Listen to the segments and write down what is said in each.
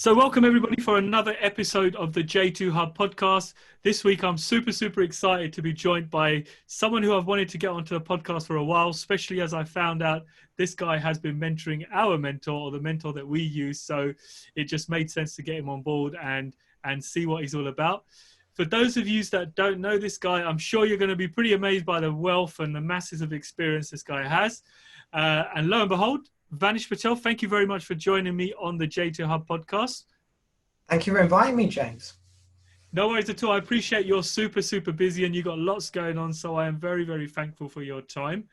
So welcome everybody for another episode of the J2 Hub podcast. This week I'm super excited to be joined by someone who I've wanted to get onto the podcast for a while, especially as I found out this guy has been mentoring our mentor, or the mentor that we use. So it just made sense to get him on board and see what he's all about. For those of you that don't know this guy, I'm sure you're going to be pretty amazed by the wealth and the masses of experience this guy has. And lo and behold, Vanish Patel, thank you very much for joining me on the J2 Hub podcast. Thank you for inviting me, James. No worries at all. I appreciate you're super busy and you've got lots going on, so I am very thankful for your time.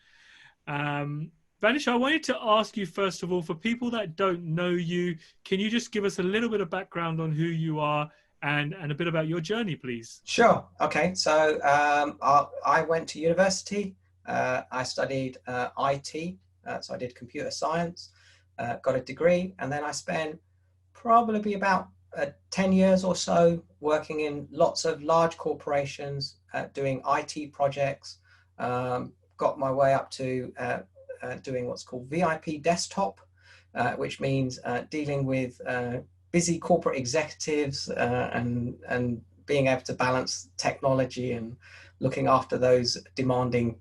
Vanish, I wanted to ask you, first of all, for people that don't know you, can you just give us a little bit of background on who you are and a bit about your journey, please? Sure. Okay. So I went to university. I studied IT. So I did computer science, got a degree, and then I spent probably about 10 years or so working in lots of large corporations, doing IT projects, got my way up to doing what's called VIP desktop, which means dealing with busy corporate executives and being able to balance technology and looking after those demanding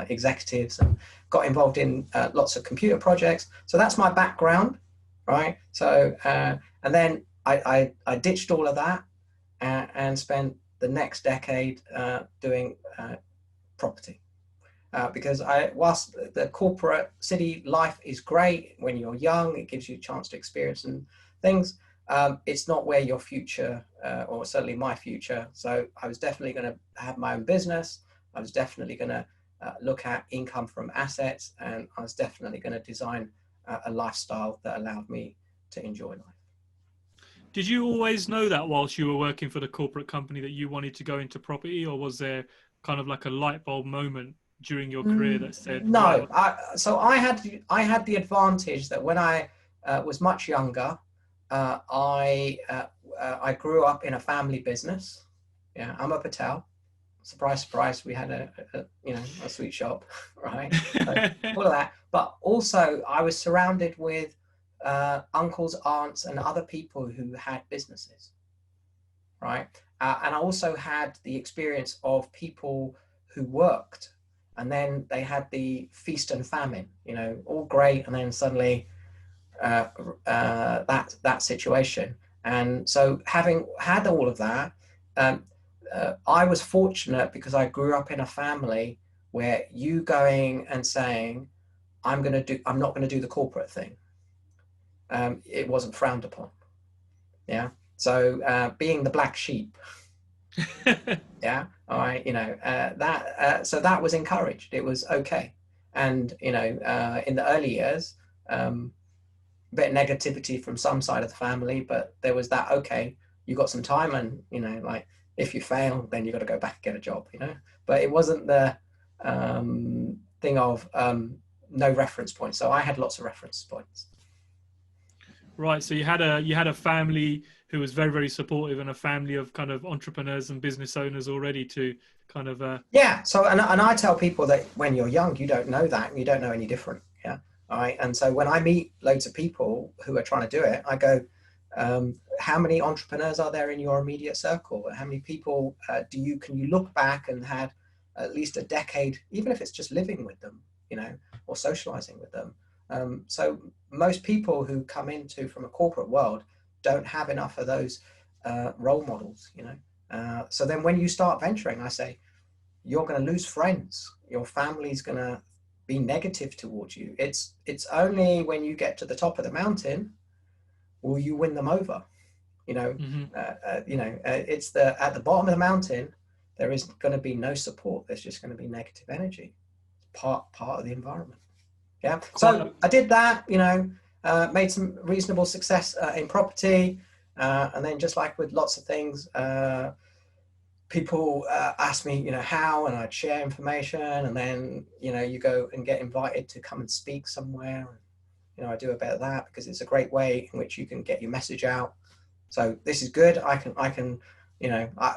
executives, and got involved in lots of computer projects. So that's my background, right? So, and then I ditched all of that and spent the next decade doing property. Because whilst the corporate city life is great when you're young, it gives you a chance to experience and things, it's not where your future, or certainly my future. So I was definitely going to have my own business. I was definitely going to look at income from assets, and I was definitely going to design a lifestyle that allowed me to enjoy life. Did you always know that whilst you were working for the corporate company that you wanted to go into property, or was there kind of like a light bulb moment during your career that said... No, so I had the advantage that when I was much younger, I grew up in a family business. Yeah, I'm a Patel. Surprise, we had a sweet shop, right? So, all of that. But also I was surrounded with uncles, aunts, and other people who had businesses, right? And I also had the experience of people who worked, and then they had the feast and famine, all great, and then suddenly that situation. And so having had all of that, I was fortunate because I grew up in a family where you going and saying, I'm not going to do the corporate thing. It wasn't frowned upon. Yeah. So being the black sheep, yeah. All right. So that was encouraged. It was okay. And, in the early years, a bit of negativity from some side of the family, but there was that, okay, you got some time, and, like, if you fail, then you got to go back and get a job, but it wasn't the thing of no reference points. So I had lots of reference points. Right. So you had a family who was very supportive, and a family of kind of entrepreneurs and business owners already to kind of... Yeah. So, and I tell people that when you're young, you don't know that, and you don't know any different. Yeah. All right. And so when I meet loads of people who are trying to do it, I go, how many entrepreneurs are there in your immediate circle? How many people can you look back and had at least a decade, even if it's just living with them, or socializing with them? So most people who come from a corporate world don't have enough of those role models, so then when you start venturing, I say, you're going to lose friends. Your family's going to be negative towards you. It's only when you get to the top of the mountain will you win them over. It's at the bottom of the mountain, there is going to be no support. There's just going to be negative energy. Part of the environment. Yeah. So I did that, made some reasonable success in property. And then just like with lots of things, people ask me, how, and I'd share information, and then, you go and get invited to come and speak somewhere. I do a bit of that because it's a great way in which you can get your message out. So this is good. I can,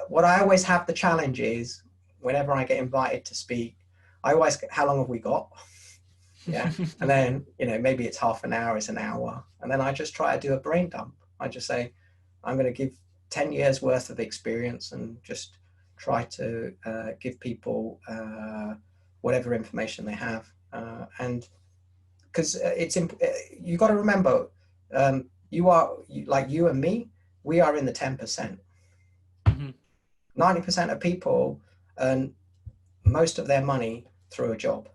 what I always have the challenge is whenever I get invited to speak, I always get, how long have we got? Yeah. And then, maybe it's half an hour, it's an hour. And then I just try to do a brain dump. I just say, I'm going to give 10 years worth of experience and just try to give people whatever information they have. And because you got to remember, like you and me, we are in the 10%. 90% of people earn most of their money through a job.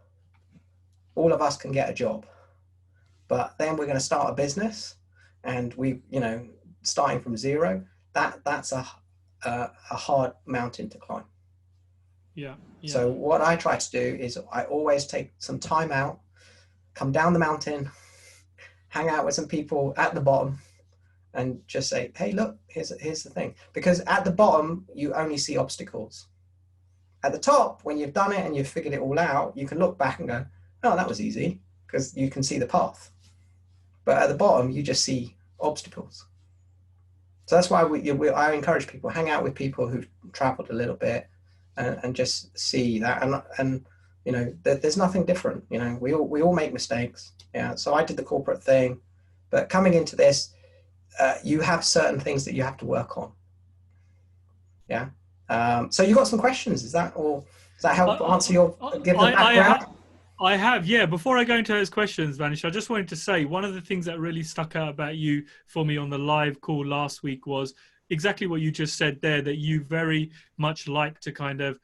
All of us can get a job, but then we're going to start a business, and starting from zero, that's a hard mountain to climb. Yeah. So what I try to do is I always take some time out, come down the mountain, hang out with some people at the bottom, and just say, hey, look, here's the thing. Because at the bottom, you only see obstacles. At the top, when you've done it and you've figured it all out, you can look back and go, oh, that was easy, because you can see the path. But at the bottom, you just see obstacles. So that's why I encourage people, hang out with people who've traveled a little bit, and just see that. And there's nothing different. We all make mistakes. Yeah. So I did the corporate thing, but coming into this, you have certain things that you have to work on. Yeah. So you got some questions? Does that help answer give the background? I have, yeah. Before I go into those questions, Vanish, I just wanted to say one of the things that really stuck out about you for me on the live call last week was exactly what you just said there, that you very much like to kind of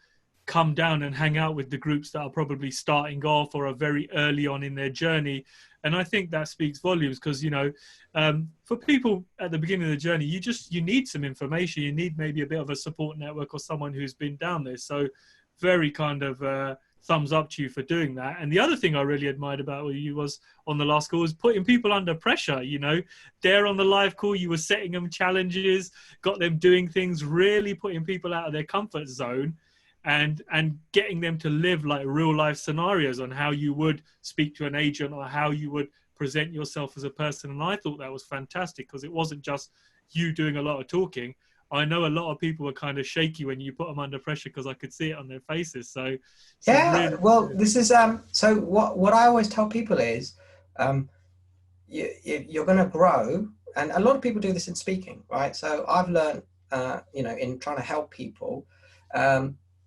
come down and hang out with the groups that are probably starting off or are very early on in their journey. And I think that speaks volumes, because, for people at the beginning of the journey, you need some information. You need maybe a bit of a support network or someone who's been down there. So very kind of thumbs up to you for doing that. And the other thing I really admired about you was on the last call was putting people under pressure. There on the live call, you were setting them challenges, got them doing things, really putting people out of their comfort zone, and getting them to live like real life scenarios on how you would speak to an agent or how you would present yourself as a person. And I thought that was fantastic, because it wasn't just you doing a lot of talking. I know a lot of people were kind of shaky when you put them under pressure, because I could see it on their faces. So yeah, really, well, this is so what I always tell people is, you're going to grow, and a lot of people do this in speaking, right? So I've learned, in trying to help people,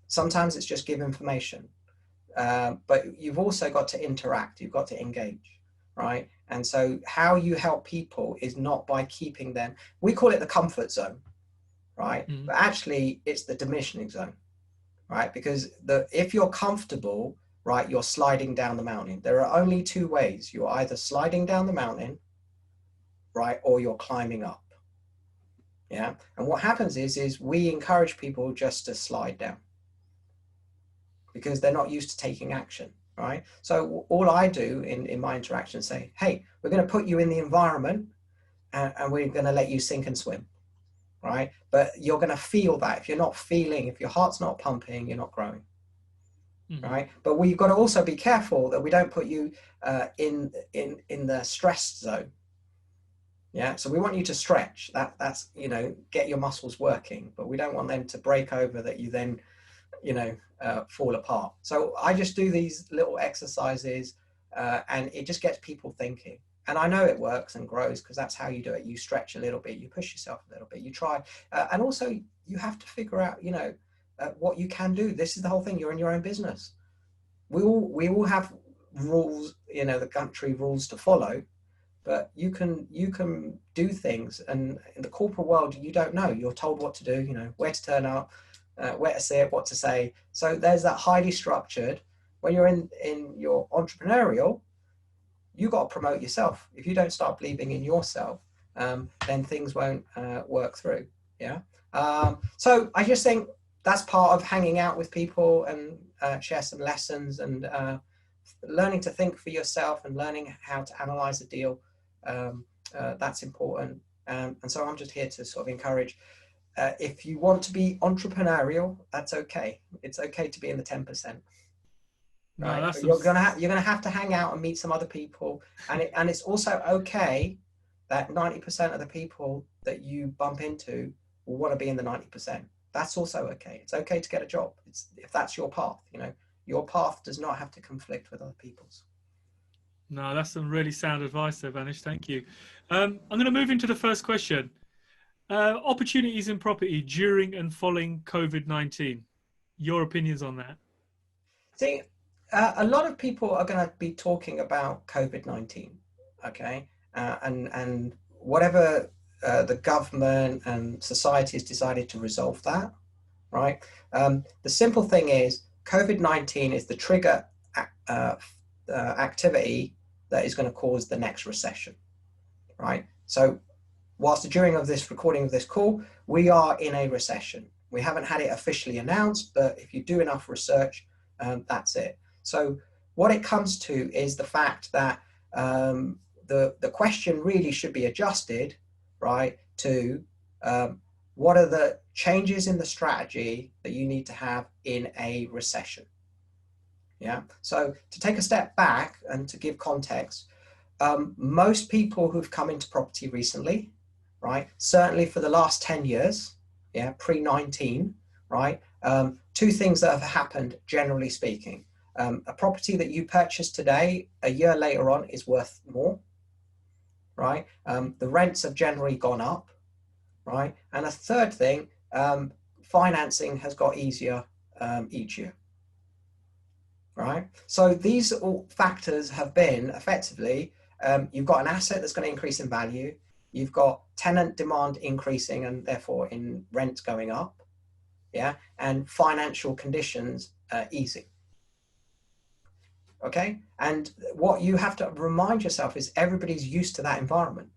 sometimes it's just give information, but you've also got to interact, you've got to engage, right? And so how you help people is not by keeping them, we call it the comfort zone, right? Mm-hmm. But actually it's the diminishing zone, right? Because if you're comfortable, right, you're sliding down the mountain. There are only two ways. You're either sliding down the mountain, right, or you're climbing up. Yeah. And what happens is we encourage people just to slide down, because they're not used to taking action, right? So all I do in my interactions say, hey, we're going to put you in the environment, and we're going to let you sink and swim, right? But you're going to feel that. If you're not feeling, if your heart's not pumping, you're not growing, right? But we've got to also be careful that we don't put you in the stress zone. Yeah, so we want you to stretch. That's get your muscles working, but we don't want them to break over that you then fall apart. So I just do these little exercises, and it just gets people thinking. And I know it works and grows, because that's how you do it. You stretch a little bit, you push yourself a little bit, you try, and also you have to figure out, what you can do. This is the whole thing. You're in your own business. We all have rules, the country rules to follow, but you can do things. And in the corporate world, you don't know. You're told what to do, where to turn up, where to sit, what to say. So there's that highly structured. When you're in your entrepreneurial, you got to promote yourself. If you don't start believing in yourself, then things won't work through. Yeah. So I just think that's part of hanging out with people and share some lessons, and learning to think for yourself and learning how to analyze a deal. That's important. And so I'm just here to sort of encourage. If you want to be entrepreneurial, that's okay. It's okay to be in the 10%. Right? No, you're gonna have to hang out and meet some other people, and it's also okay that 90% of the people that you bump into will want to be in the 90%. That's also okay. It's okay to get a job. If that's your path, your path does not have to conflict with other people's. No, that's some really sound advice there, Vanish. Thank you. I'm going to move into the first question. Opportunities in property during and following COVID-19. Your opinions on that? See, a lot of people are going to be talking about COVID-19, okay, and whatever the government and society has decided to resolve that, right? The simple thing is COVID-19 is the trigger activity that is going to cause the next recession, right? So whilst during of this recording of this call, we are in a recession. We haven't had it officially announced, but if you do enough research, that's it. So what it comes to is the fact that the question really should be adjusted, right, to what are the changes in the strategy that you need to have in a recession? Yeah. So to take a step back and to give context, most people who've come into property recently, right, certainly for the last 10 years, yeah, pre-19, right, two things that have happened, generally speaking. A property that you purchase today, a year later on, is worth more, right? The rents have generally gone up, right? And a third thing, financing has got easier each year. Right. So these all factors have been effectively, you've got an asset that's going to increase in value. You've got tenant demand increasing and therefore in rents going up. Yeah. And financial conditions easing. Okay. And what you have to remind yourself is everybody's used to that environment.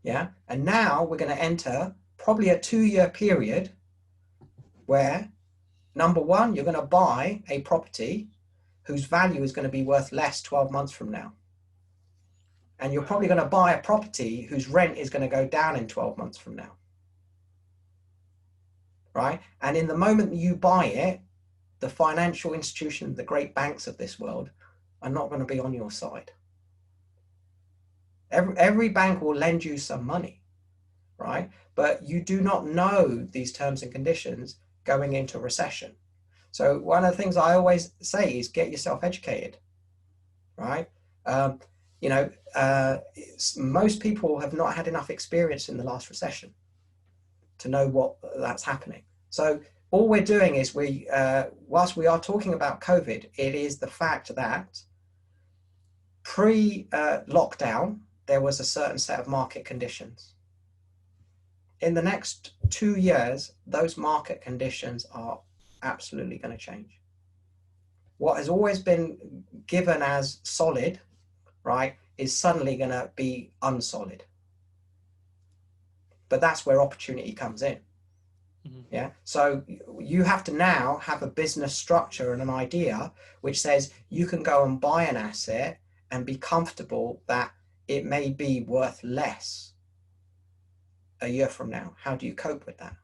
Yeah. And now we're going to enter probably a 2-year period where, number one, you're going to buy a property whose value is going to be worth less 12 months from now. And you're probably going to buy a property whose rent is going to go down in 12 months from now. Right? And in the moment you buy it, the financial institution, the great banks of this world are not going to be on your side. Every bank will lend you some money, right? But you do not know these terms and conditions going into recession. So one of the things I always say is get yourself educated, right? Most people have not had enough experience in the last recession to know what that's happening. So all we're doing is whilst we are talking about COVID, it is the fact that pre-lockdown, there was a certain set of market conditions. In the next 2 years, those market conditions are absolutely going to change. What has always been given as solid, right, is suddenly going to be unsolid. But that's where opportunity comes in. Mm-hmm. Yeah. So you have to now have a business structure and an idea which says you can go and buy an asset and be comfortable that it may be worth less a year from now. How do you cope with that?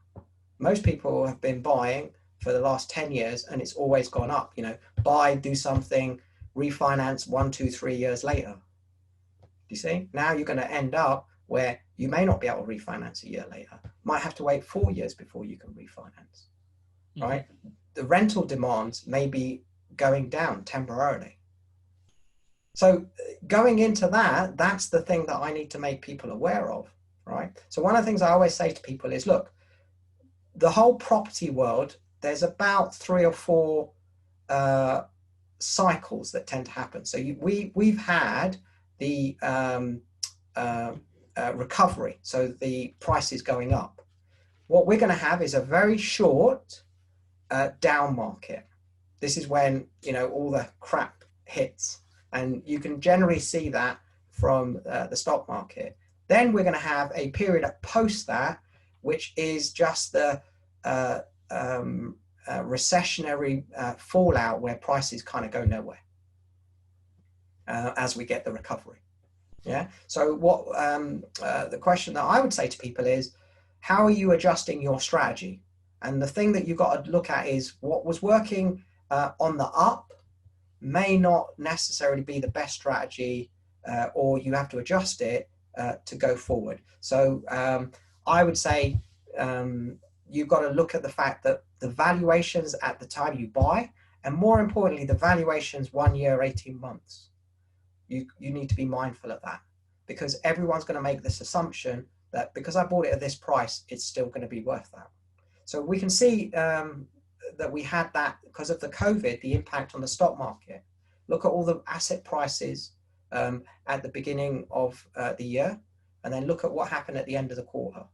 Most people have been buying for the last 10 years and it's always gone up. Buy, do something, refinance 1, 2, 3 years later. Do you see? Now you're going to end up where you may not be able to refinance a year later. Might have to wait 4 years before you can refinance. Mm-hmm. Right? The rental demands may be going down temporarily. So going into that, that's the thing that I need to make people aware of, right? So one of the things I always say to people is, look, the whole property world, there's about 3 or 4 cycles that tend to happen. So we've had the recovery, so the price is going up. What we're going to have is a very short down market. This is when all the crap hits, and you can generally see that from the stock market. Then we're going to have a period post that, which is just the recessionary fallout where prices kind of go nowhere as we get the recovery. Yeah. So what the question that I would say to people is, how are you adjusting your strategy? And the thing that you've got to look at is what was working on the up may not necessarily be the best strategy, or you have to adjust it to go forward. So I would say you've got to look at the fact that the valuations at the time you buy, and more importantly, the valuations 1 year, 18 months. you need to be mindful of that, because everyone's going to make this assumption that because I bought it at this price, it's still going to be worth that. So we can see that we had that because of the COVID, the impact on the stock market. Look at all the asset prices at the beginning of the year, and then look at what happened at the end of the quarter.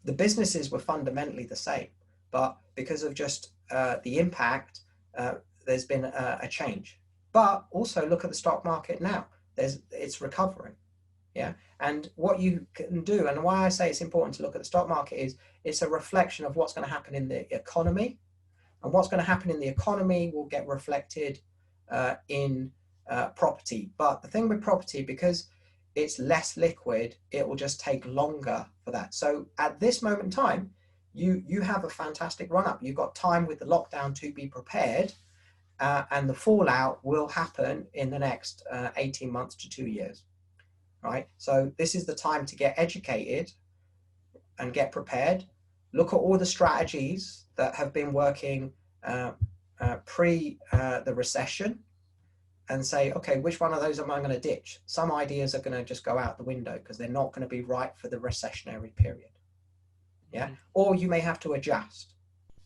The businesses were fundamentally the same, but because of just the impact, there's been a change. But also look at the stock market now. It's recovering. Yeah. And what you can do, and why I say it's important to look at the stock market, is it's a reflection of what's going to happen in the economy. And what's going to happen in the economy will get reflected in property. But the thing with property, because it's less liquid, it will just take longer for that. So at this moment in time, you have a fantastic run up. You've got time with the lockdown to be prepared, and the fallout will happen in the next 18 months to 2 years. Right? So this is the time to get educated and get prepared. Look at all the strategies that have been working pre the recession, and say, okay, which one of those am I going to ditch? Some ideas are going to just go out the window because they're not going to be right for the recessionary period. Yeah. Or you may have to adjust.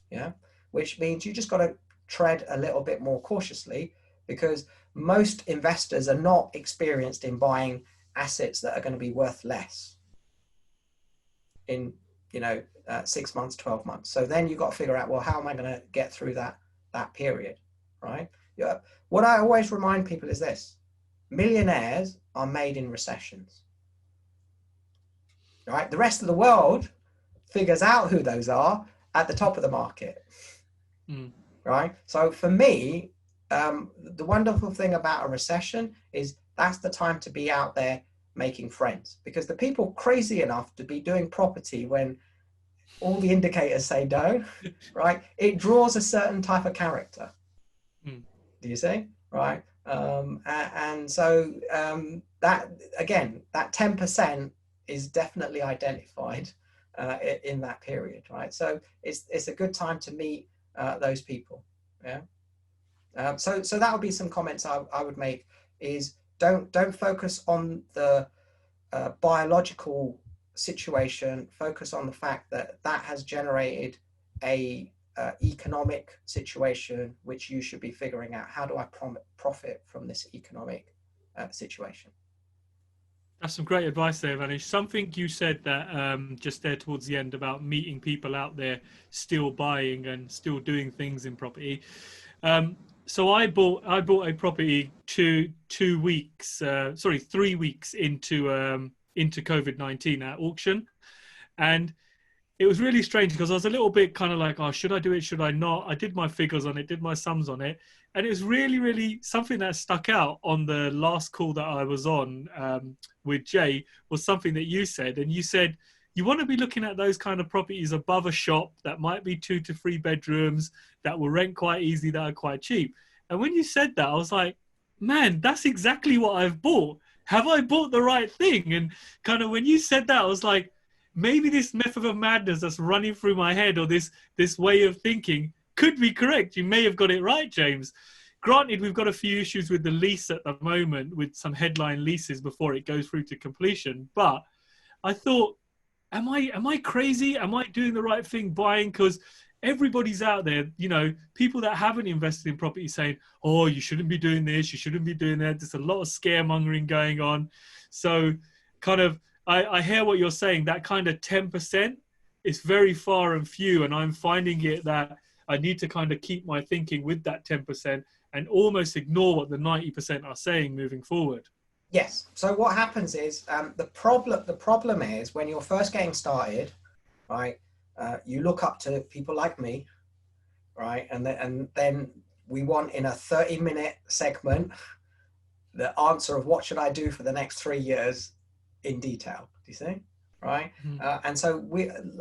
Yeah. Which means you just got to tread a little bit more cautiously, because most investors are not experienced in buying assets that are going to be worth less in 6 months, 12 months. So then you've got to figure out, well, how am I going to get through that period? Right? Yeah. What I always remind people is this: millionaires are made in recessions. Right? The rest of the world figures out who those are at the top of the market. Right? So for me, the wonderful thing about a recession is that's the time to be out there making friends, because the people crazy enough to be doing property when all the indicators say don't, right? It draws a certain type of character. Do you see? Right? And so that, again, that 10% is definitely identified in that period, right? So it's a good time to meet those people. Yeah. So that would be some comments I would make, is don't focus on the biological situation. Focus on the fact that has generated a economic situation which you should be figuring out, how do I profit from this economic situation. That's some great advice there, Vanish. Something you said that just there towards the end about meeting people out there still buying and still doing things in property. So I bought a property 3 weeks into COVID-19 at auction, and it was really strange because I was a little bit kind of like, oh, should I do it? Should I not? I did my figures on it, did my sums on it. And it was really, really something that stuck out on the last call that I was on with Jay, was something that you said. And you said, you want to be looking at those kind of properties above a shop that might be 2 to 3 bedrooms that will rent quite easy, that are quite cheap. And when you said that, I was like, man, that's exactly what I've bought. Have I bought the right thing? And kind of when you said that, I was like, maybe this method of madness that's running through my head, or this way of thinking, could be correct. You may have got it right, James. Granted, we've got a few issues with the lease at the moment, with some headline leases before it goes through to completion. But I thought, am I crazy? Am I doing the right thing buying? Because everybody's out there, people that haven't invested in property saying, oh, you shouldn't be doing this, you shouldn't be doing that. There's a lot of scaremongering going on. So kind of, I hear what you're saying, that kind of 10% is very far and few. And I'm finding it that I need to kind of keep my thinking with that 10% and almost ignore what the 90% are saying moving forward. Yes. So what happens is the problem is when you're first getting started, right? You look up to people like me, right? And then we want, in a 30-minute segment, the answer of what should I do for the next 3 years in detail. Do you see? Right? Mm-hmm. And so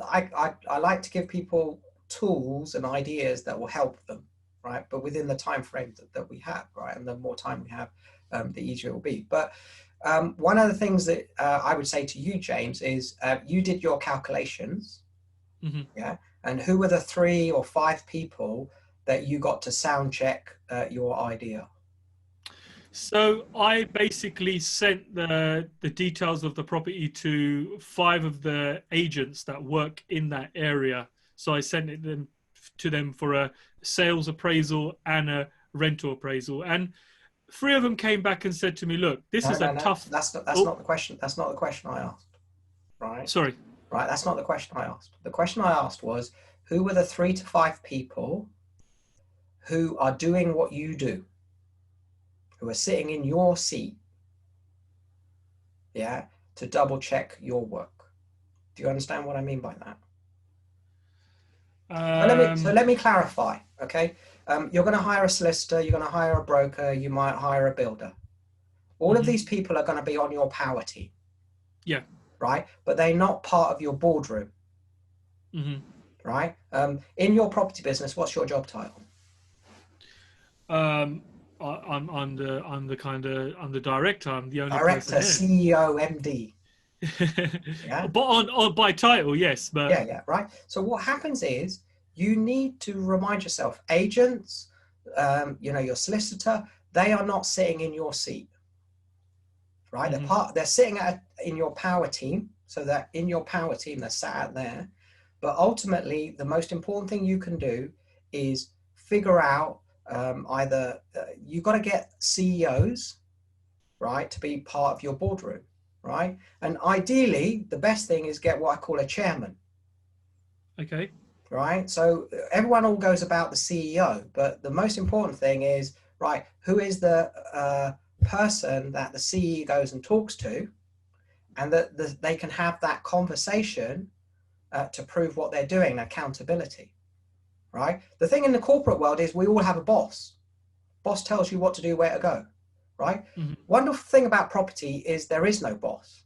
I like to give people tools and ideas that will help them, right? But within the time frame that we have, right? And the more time we have, the easier it will be. But one of the things that I would say to you, James, is you did your calculations. Mm-hmm. Yeah. And who were the 3 or 5 people that you got to sound check your idea? So I basically sent the details of the property to 5 of the agents that work in that area. So I sent it them to them for a sales appraisal and a rental appraisal. And 3 of them came back and said to me, "Look, this No, is a no, no. tough." That's Oh, not the question. That's not the question I asked. Right. sorry. Right. That's not the question I asked. The question I asked was, who were the 3 to 5 people who are doing what you do, who are sitting in your seat, yeah, to double check your work? Do you understand what I mean by that? So let me clarify. Okay. You're going to hire a solicitor. You're going to hire a broker. You might hire a builder. All of these people are going to be on your power team. Yeah. Right. But they're not part of your boardroom. Right. In your property business, what's your job title? I'm the director. I'm the only Director, person there. CEO, MD. Yeah. But on by title, yes. But Yeah. Right. So what happens is you need to remind yourself, agents, your solicitor, they are not sitting in your seat. Right. They're sitting in your power team. So that in your power team, they're sat out there. But ultimately, the most important thing you can do is figure out either you've got to get CEOs, right, to be part of your boardroom, right? And ideally, the best thing is get what I call a chairman. Okay. Right. So everyone all goes about the CEO, but the most important thing is, right, who is the person that the CEO goes and talks to, and that they can have that conversation to prove what they're doing, accountability. Right. The thing in the corporate world is we all have a boss. Boss tells you what to do, where to go. Right. Wonderful thing about property is there is no boss.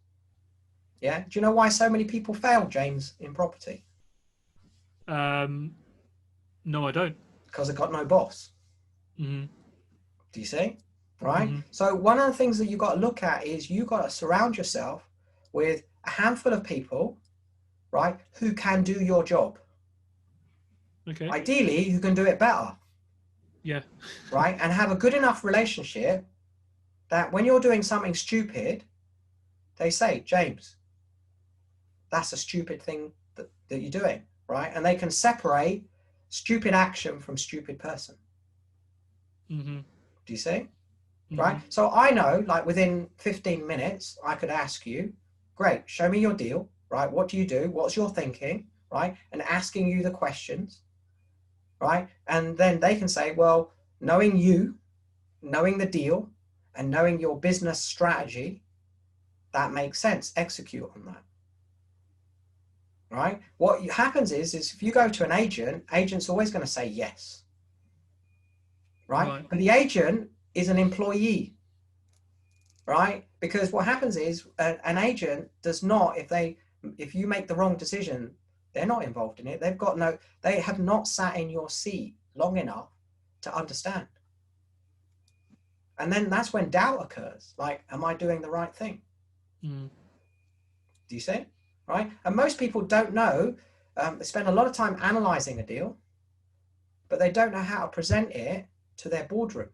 Yeah. Do you know why so many people fail, James, in property? No, I don't. Because they've got no boss. Do you see? Right. So one of the things that you've got to look at is you've got to surround yourself with a handful of people, right, who can do your job. Okay. Ideally, who can do it better. Yeah. Right. And have a good enough relationship that when you're doing something stupid, they say, James, that's a stupid thing that you're doing. Right. And they can separate stupid action from stupid person. Do you see? Right. So I know, like within 15 minutes, I could ask you, great, show me your deal. Right. What do you do? What's your thinking? Right. And asking you the questions. Right. And then they can say, well, knowing you, knowing the deal, and knowing your business strategy, that makes sense. Execute on that. Right. What happens is if you go to an agent, agent's always going to say yes. Right. But the agent is an employee. Right. Because what happens is an agent does not, if you make the wrong decision, they're not involved in it. They have not sat in your seat long enough to understand. And then that's when doubt occurs. Like, am I doing the right thing? Do you see? Right. And most people don't know. They spend a lot of time analyzing a deal, but they don't know how to present it to their boardroom.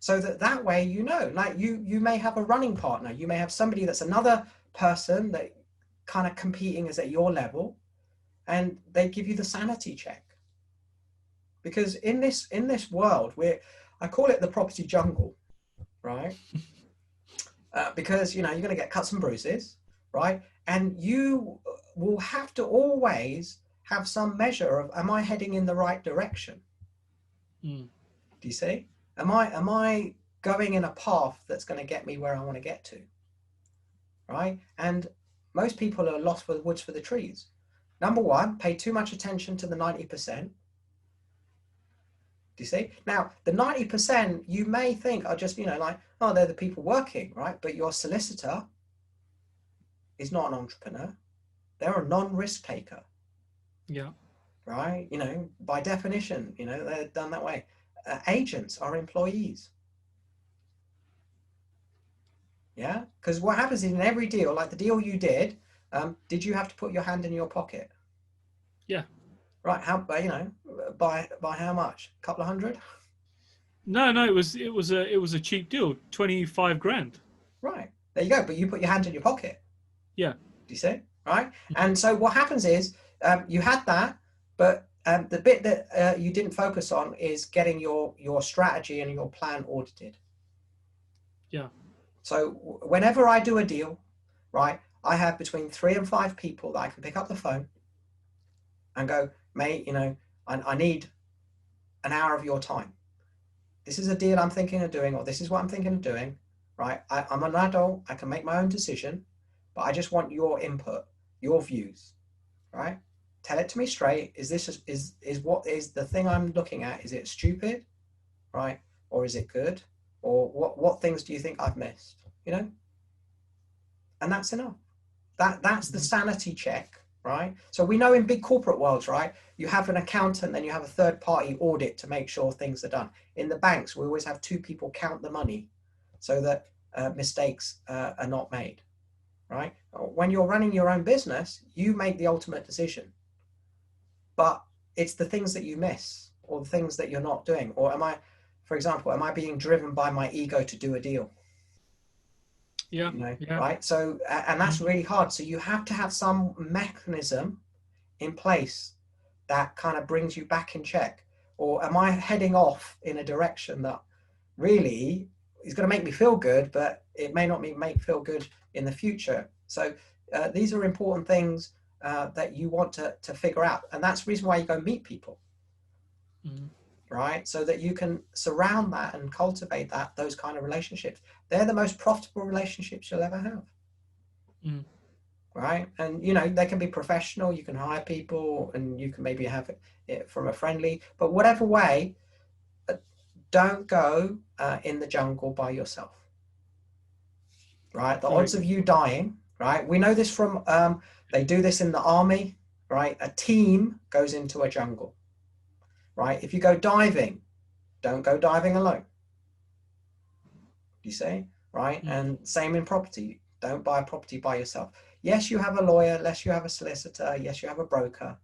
So that way, like you may have a running partner. You may have somebody that's another person that kind of competing is at your level, and they give you the sanity check. Because in this world, I call it the property jungle, right? Because you're going to get cuts and bruises, right? And you will have to always have some measure of, am I heading in the right direction? Do you see? Am I going in a path that's going to get me where I want to get to? Right? And most people are lost for the woods for the trees. Number one, pay too much attention to the 90%. Do you see? Now, the 90% you may think are just, they're the people working, right? But your solicitor is not an entrepreneur. They're a non-risk taker. Yeah. Right? By definition, they're done that way. Agents are employees. Yeah? Because what happens in every deal, like the deal you did you have to put your hand in your pocket? Yeah. Right. How, by how much? A couple of hundred? No, it was a cheap deal, 25 grand. Right. There you go. But you put your hand in your pocket. Yeah. Do you see? Right. And so what happens is you had that, but the bit that you didn't focus on is getting your strategy and your plan audited. Yeah. So whenever I do a deal, right, I have between 3 and 5 people that I can pick up the phone and go, mate, I need an hour of your time. This is a deal I'm thinking of doing, or this is what I'm thinking of doing, right? I'm an adult, I can make my own decision, but I just want your input, your views, right? Tell it to me straight. Is this is what is the thing I'm looking at? Is it stupid, right? Or is it good? Or what things do you think I've missed? And that's enough. That's the sanity check, right? So we know in big corporate worlds, right, you have an accountant, then you have a third party audit to make sure things are done. In the banks, we always have 2 people count the money so that mistakes are not made, right? When you're running your own business, you make the ultimate decision, but it's the things that you miss or the things that you're not doing. Or for example, am I being driven by my ego to do a deal? Yeah. Right? So, and that's really hard. So you have to have some mechanism in place that kind of brings you back in check. Or am I heading off in a direction that really is going to make me feel good, but it may not make me feel good in the future? So these are important things that you want to figure out. And that's the reason why you go meet people. Right? So that you can surround that and cultivate those kind of relationships. They're the most profitable relationships you'll ever have. Right? And, they can be professional. You can hire people and you can maybe have it from a friendly, but whatever way, don't go in the jungle by yourself. Right? The odds of you dying, right? We know this from, they do this in the army, right? A team goes into a jungle. Right? If you go diving, don't go diving alone. You see? Right? And same in property. Don't buy a property by yourself. Yes, you have a lawyer. Yes, you have a solicitor. Yes, you have a broker.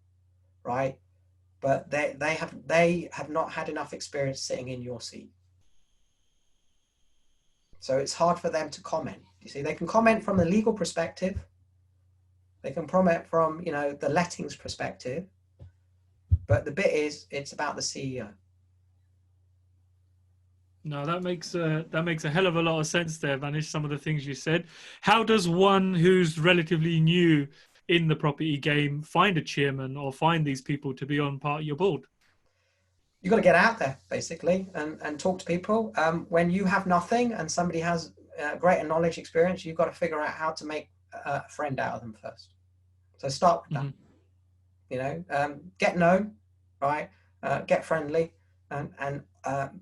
Right? But they have not had enough experience sitting in your seat. So it's hard for them to comment. You see, they can comment from the legal perspective. They can comment from, the lettings perspective. But the bit is, it's about the CEO. No, that makes a hell of a lot of sense there, Vanish, some of the things you said. How does one who's relatively new in the property game find a chairman or find these people to be on part of your board? You've got to get out there, basically, and talk to people. When you have nothing and somebody has greater knowledge, experience, you've got to figure out how to make a friend out of them first. So start with that. Get known, right? Get friendly, and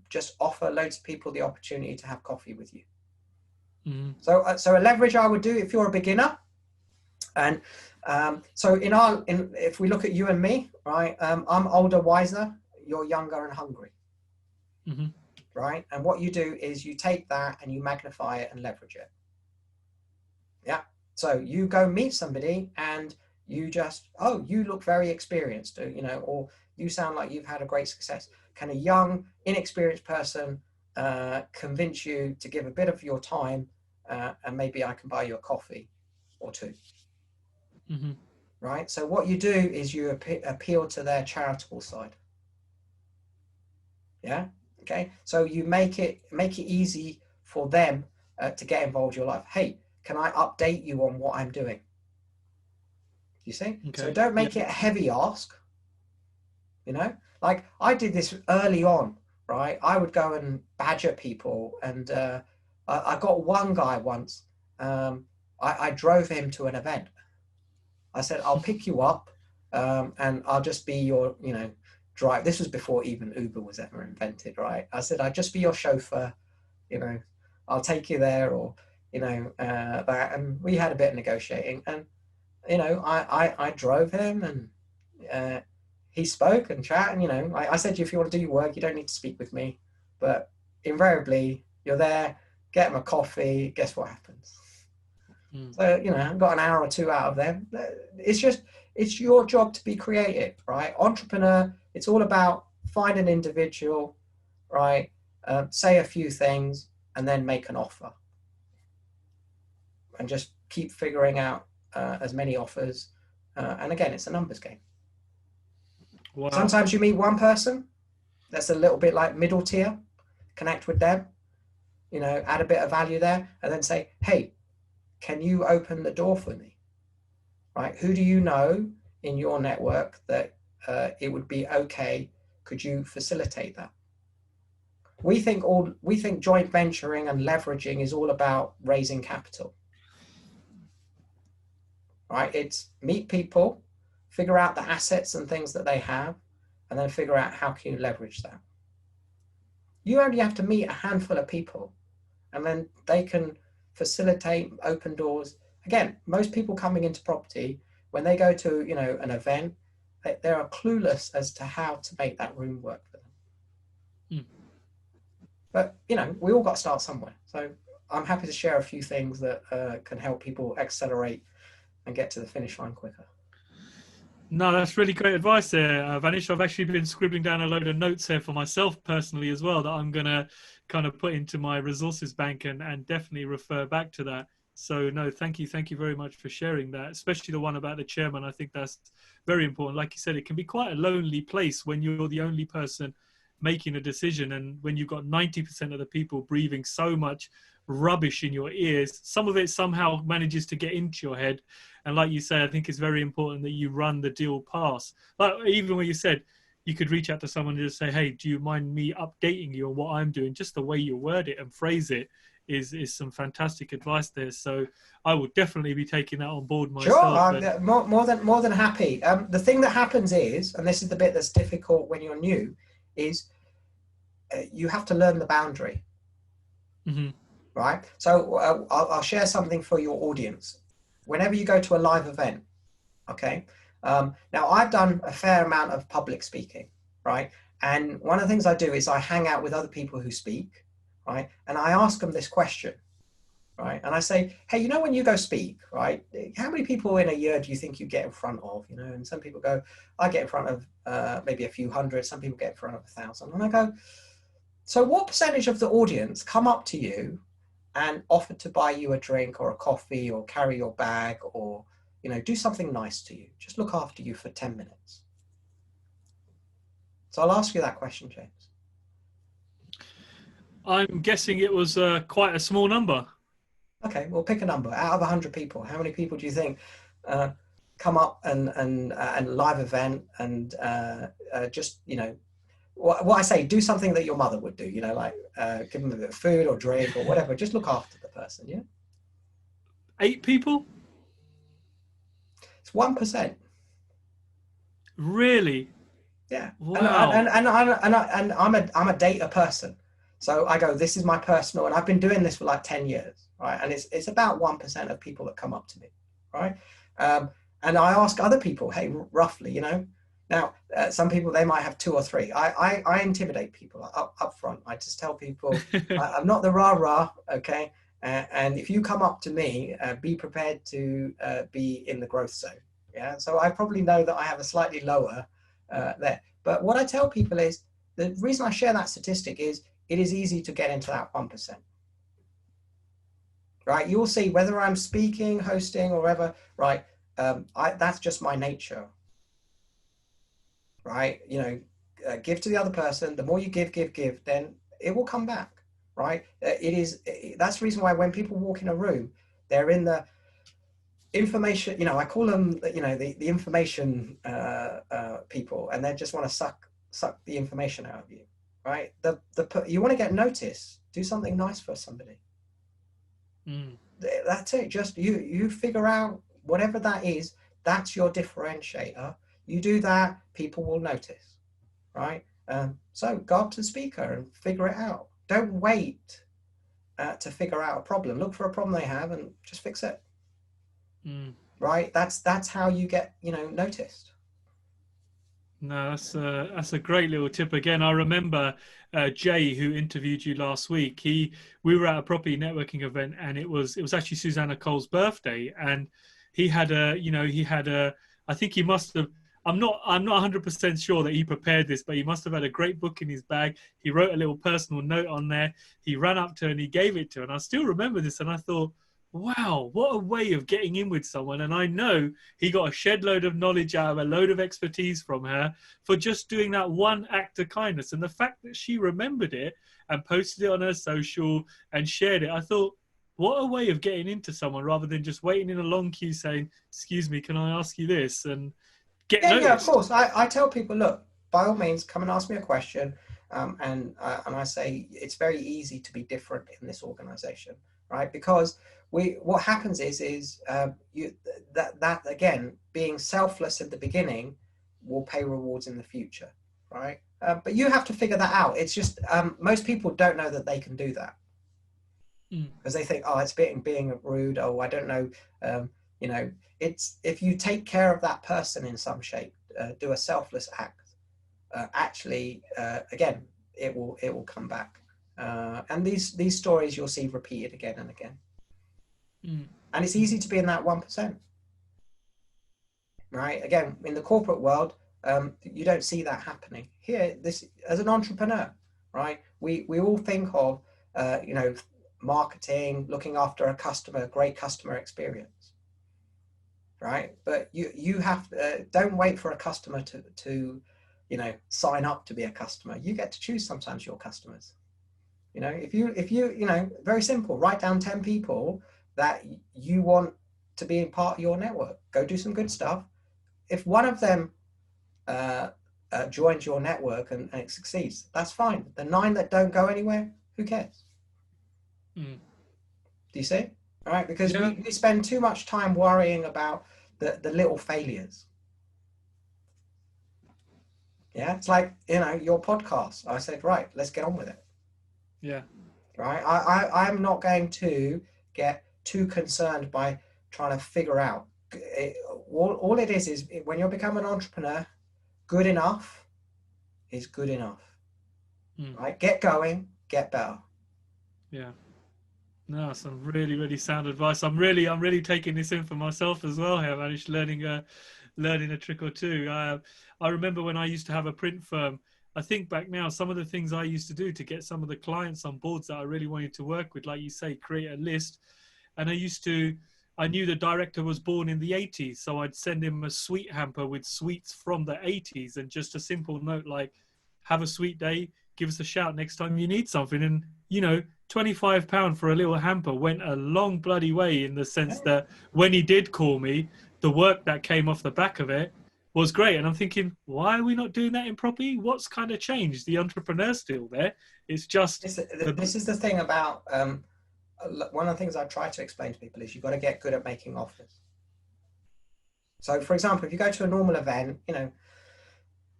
just offer loads of people the opportunity to have coffee with you. So a leverage I would do if you're a beginner, and so if we look at you and me, right? I'm older, wiser. You're younger and hungry, right? And what you do is you take that and you magnify it and leverage it. Yeah. So you go meet somebody and you just, you look very experienced, or you sound like you've had a great success. Can a young, inexperienced person convince you to give a bit of your time, and maybe I can buy you a coffee or 2? Right? So what you do is you appeal to their charitable side. Yeah? Okay? So you make it easy for them to get involved in your life. Hey, can I update you on what I'm doing? You see? Okay. So don't make it a heavy ask. Like I did this early on, right? I would go and badger people, and I got one guy once. I drove him to an event. I said, I'll pick you up, and I'll just be your, drive. This was before even Uber was ever invented, right? I said, I'll just be your chauffeur, I'll take you there, or, that. And we had a bit of negotiating, and, I drove him, and he spoke and chat, and, I said to you, if you want to do your work, you don't need to speak with me. But invariably, you're there, get him a coffee, guess what happens? So, I got an hour or 2 out of them. It's your job to be creative, right? Entrepreneur, it's all about find an individual, right? say a few things, and then make an offer. And just keep figuring out as many offers. And again, it's a numbers game. Wow. Sometimes you meet one person that's a little bit like middle tier, connect with them, add a bit of value there, and then say, hey, can you open the door for me? Right? Who do you know in your network that it would be okay? Could you facilitate that? We think joint venturing and leveraging is all about raising capital. Right? It's meet people, figure out the assets and things that they have, and then figure out how can you leverage that. You only have to meet a handful of people, and then they can facilitate, open doors. Again, most people coming into property, when they go to an event, they are clueless as to how to make that room work for them. Mm. But we all got to start somewhere. So I'm happy to share a few things that can help people accelerate and get to the finish line quicker. No, that's really great advice there, Vanish. I've actually been scribbling down a load of notes here for myself personally as well that I'm going to kind of put into my resources bank and definitely refer back to that. So no, thank you very much for sharing that, especially the one about the chairman. I think that's very important. Like you said, it can be quite a lonely place when you're the only person making a decision, and when you've got 90% of the people breathing so much rubbish in your ears, some of it somehow manages to get into your head. And like you say, I think it's very important that you run the deal past. Like even when you said you could reach out to someone and just say, hey, do you mind me updating you on what I'm doing? Just the way you word it and phrase it is some fantastic advice there. So I will definitely be taking that on board myself. Sure, more than happy. The thing that happens is, and this is the bit that's difficult when you're new, is you have to learn the boundary. Mm-hmm. Right? So I'll share something for your audience. Whenever you go to a live event, okay? Now I've done a fair amount of public speaking, right? And one of the things I do is I hang out with other people who speak, right? And I ask them this question, right? And I say, hey, when you go speak, right? How many people in a year do you think you get in front of? And some people go, I get in front of maybe a few hundred. Some people get in front of 1,000. And I go, so what percentage of the audience come up to you and offer to buy you a drink or a coffee or carry your bag or, do something nice to you, just look after you for 10 minutes? So I'll ask you that question, James. I'm guessing it was quite a small number. Okay, well, pick a number. Out of 100 people, how many people do you think come up and live event and just, what I say, do something that your mother would do, like give them a bit of food or drink or whatever. Just look after the person, yeah? 8 people? It's 1%. Really? Yeah. Wow. And I'm a data person. So I go, this is my personal, and I've been doing this for like 10 years, right? And it's about 1% of people that come up to me, right? And I ask other people, hey, roughly, Now, some people, they might have 2 or 3. I intimidate people up front. I just tell people, I'm not the rah-rah, okay? And if you come up to me, be prepared to be in the growth zone, yeah? So I probably know that I have a slightly lower there. But what I tell people is, the reason I share that statistic is, it is easy to get into that 1%. Right? You'll see whether I'm speaking, hosting, or whatever, right? That's just my nature. Right? Give to the other person. The more you give, then it will come back, right? That's the reason why when people walk in a room, they're in the information, I call them, the information people, and they just want to suck the information out of you, right? You want to get noticed, do something nice for somebody. Mm. That's it. Just you figure out whatever that is, that's your differentiator. You do that, people will notice, right? So go up to the speaker and figure it out. Don't wait to figure out a problem. Look for a problem they have and just fix it. Mm. Right? That's how you get, noticed. No, that's a great little tip. Again, I remember Jay, who interviewed you last week. We were at a property networking event, and it was actually Susanna Cole's birthday, and he had a I think he must have. I'm not 100% sure that he prepared this, but he must have had a great book in his bag. He wrote a little personal note on there. He ran up to her and he gave it to her. And I still remember this. And I thought, wow, what a way of getting in with someone. And I know he got a shed load of knowledge out of a load of expertise from her for just doing that one act of kindness. And the fact that she remembered it and posted it on her social and shared it, I thought, what a way of getting into someone rather than just waiting in a long queue saying, excuse me, can I ask you this? And get Yeah, of noticed. course. I tell people, look, by all means, come and ask me a question. And I say it's very easy to be different in this organization, right? Because what happens is that again, being selfless at the beginning will pay rewards in the future, right? But you have to figure that out. It's just most people don't know that they can do that because they think, oh, it's being rude. Oh, I don't know. You know, it's if you take care of that person in some shape, do a selfless act. Actually, again, it will come back. And these stories you'll see repeated again and again. And it's easy to be in that 1%, right? Again, in the corporate world, you don't see that happening. Here, this as an entrepreneur, right? We all think of, you know, marketing, looking after a customer, great customer experience, right? But you have don't wait for a customer to you know, sign up to be a customer. You get to choose sometimes your customers. You know, if you you know, very simple, write down 10 people that you want to be a part of your network. Go do some good stuff. If one of them joins your network and it succeeds, that's fine. The 9 that don't go anywhere, who cares? Do you see? All right, because we spend too much time worrying about the little failures. Yeah, it's like, you know, your podcast. I said, right, let's get on with it. Yeah. Right. I'm not going to get too concerned by trying to figure out. All it is when you become an entrepreneur, good enough is good enough. Right. Get going, get better. Yeah. No, some really, really sound advice. I'm really taking this in for myself as well here, Vanish, learning a trick or two. I remember when I used to have a print firm. I think back now, some of the things I used to do to get some of the clients on boards that I really wanted to work with, like you say, create a list. And I knew the director was born in the 80s, so I'd send him a sweet hamper with sweets from the 80s and just a simple note like, have a sweet day, give us a shout next time you need something. And, you know, £25 for a little hamper went a long bloody way in the sense that when he did call me, the work that came off the back of it was great. And I'm thinking, why are we not doing that in property? What's kind of changed? The entrepreneur's still there. It's just... This is the thing about... one of the things I try to explain to people is you've got to get good at making offers. So, for example, if you go to a normal event, you know,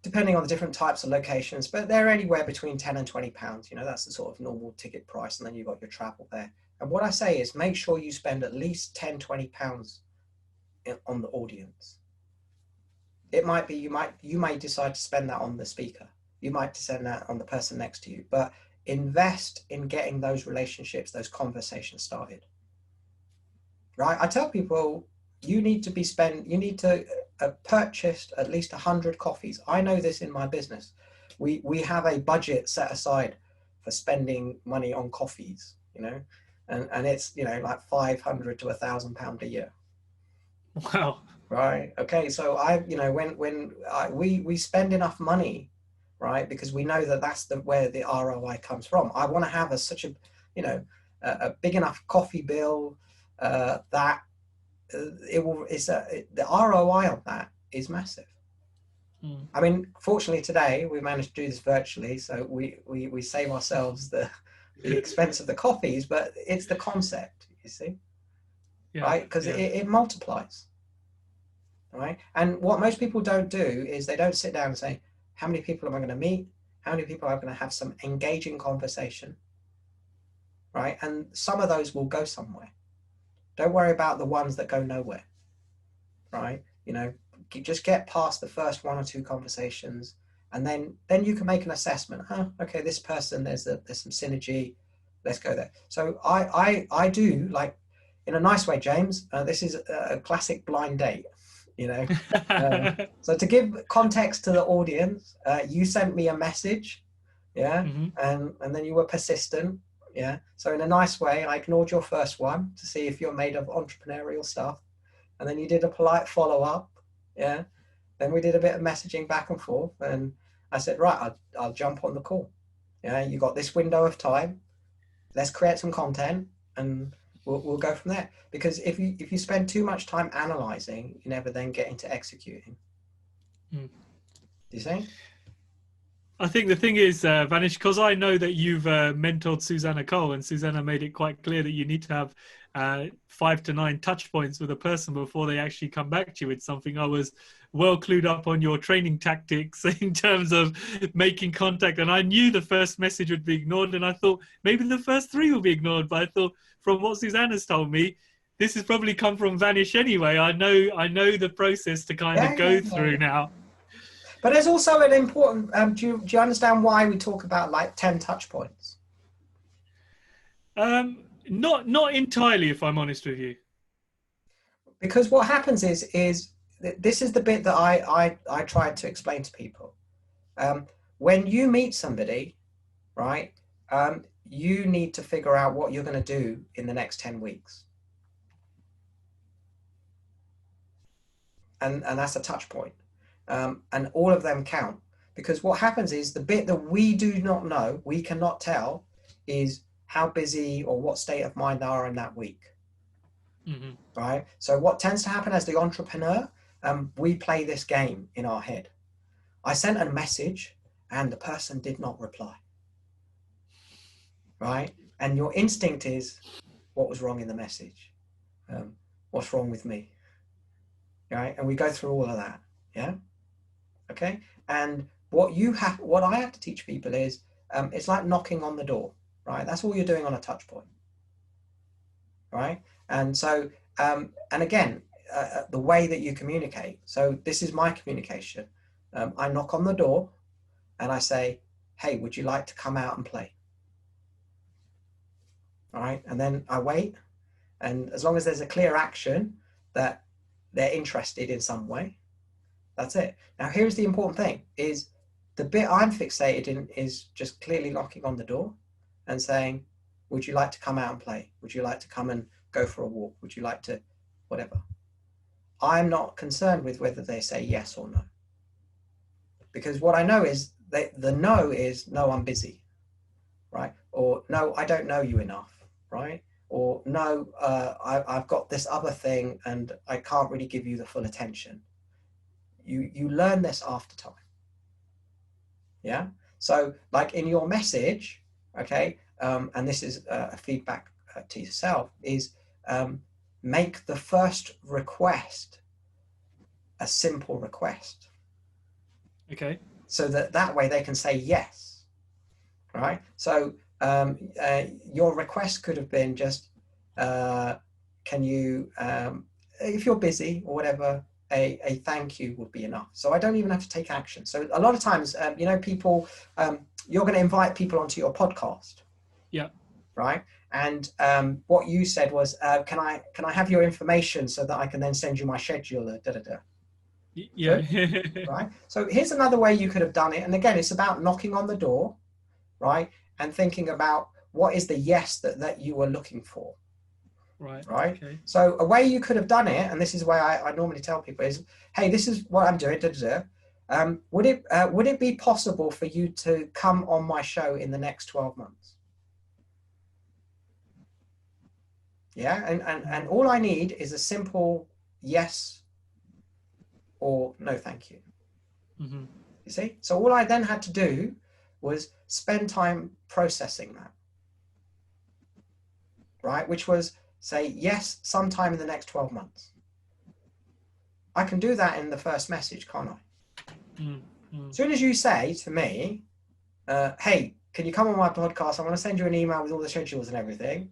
depending on the different types of locations, but they're anywhere between £10 and £20. You know, that's the sort of normal ticket price. And then you've got your travel there. And what I say is make sure you spend at least £10, £20 on the audience. It might be, you may decide to spend that on the speaker. You might spend that on the person next to you, but invest in getting those relationships, those conversations started. Right? I tell people, you need to purchase at least 100 coffees. I know this in my business. We have a budget set aside for spending money on coffees, you know, and it's, you know, like £500 to £1,000 a year. Wow. Right. Okay. So you know, we spend enough money, right? Because we know that that's where the ROI comes from. I want to have such a, you know, a big enough coffee bill that the ROI on that is massive. I mean, fortunately today we managed to do this virtually, so we save ourselves the expense of the coffees, but it's the concept, you see, right? Because it multiplies. Right. And what most people don't do is they don't sit down and say, how many people am I going to meet? How many people am I going to have some engaging conversation? Right. And some of those will go somewhere. Don't worry about the ones that go nowhere. Right. You know, just get past the first 1 or 2 conversations, and then you can make an assessment. Okay, this person, there's some synergy. Let's go there. So I do, like, in a nice way, James, this is a classic blind date. you know. So to give context to the audience, you sent me a message, yeah, Hmm. and then you were persistent, yeah. So in a nice way, I ignored your first one to see if you're made of entrepreneurial stuff, and then you did a polite follow-up, yeah. Then we did a bit of messaging back and forth, and I said, right, I'll jump on the call. Yeah, you got this window of time. Let's create some content, and we'll go from there. Because if you spend too much time analyzing, you never then get into executing. Mm. Do you see? I think the thing is, Vanish, because I know that you've mentored Susanna Cole, and Susanna made it quite clear that you need to have 5 to 9 touch points with a person before they actually come back to you with something. I was well clued up on your training tactics in terms of making contact, and I knew the first message would be ignored, and I thought maybe the first 3 will be ignored. But I thought, from what Susanna's told me, this has probably come from Vanish anyway. I know the process to kind of Yeah. go through now. But there's also an important. Do you understand why we talk about like 10 touch points? Not entirely, if I'm honest with you. Because what happens is this is the bit that I try to explain to people. When you meet somebody, right, you need to figure out what you're going to do in the next 10 weeks. And that's a touch point. And all of them count, because what happens is the bit that we do not know, we cannot tell, is how busy or what state of mind they are in that week. Mm-hmm. Right? So what tends to happen as the entrepreneur, we play this game in our head. I sent a message and the person did not reply. Right? And your instinct is, what was wrong in the message? What's wrong with me? Right? And we go through all of that. Yeah. Okay. And what I have to teach people is, it's like knocking on the door. Right? That's all you're doing on a touch point. Right? And so, and again, the way that you communicate. So this is my communication. I knock on the door and I say, hey, would you like to come out and play? All right. And then I wait. And as long as there's a clear action that they're interested in some way, that's it. Now, here's the important thing is the bit I'm fixated in is just clearly knocking on the door and saying, would you like to come out and play? Would you like to come and go for a walk? Would you like to, whatever? I'm not concerned with whether they say yes or no. Because what I know is the no is, no, I'm busy, right? Or no, I don't know you enough, right? Or no, I've got this other thing and I can't really give you the full attention. You learn this after time. Yeah. So like in your message, okay, and this is a feedback to yourself, is make the first request a simple request. Okay. So that way they can say yes, right? So your request could have been just, can you, if you're busy or whatever, a thank you would be enough. So I don't even have to take action. So a lot of times, people, you're going to invite people onto your podcast. Yeah. Right. And what you said was, can I have your information so that I can then send you my schedule? Yeah. Right. So here's another way you could have done it. And again, it's about knocking on the door, right? And thinking about what is the yes that you were looking for. Right. Right. Okay. So a way you could have done it, and this is why I normally tell people is, hey, this is what I'm doing. Would it be possible for you to come on my show in the next 12 months? Yeah. And all I need is a simple yes or no, thank you. Mm-hmm. You see? So all I then had to do was spend time processing that. Right? Which was say yes sometime in the next 12 months. I can do that in the first message, can't I? Mm-hmm. As soon as you say to me, hey, can you come on my podcast? I want to send you an email with all the schedules and everything.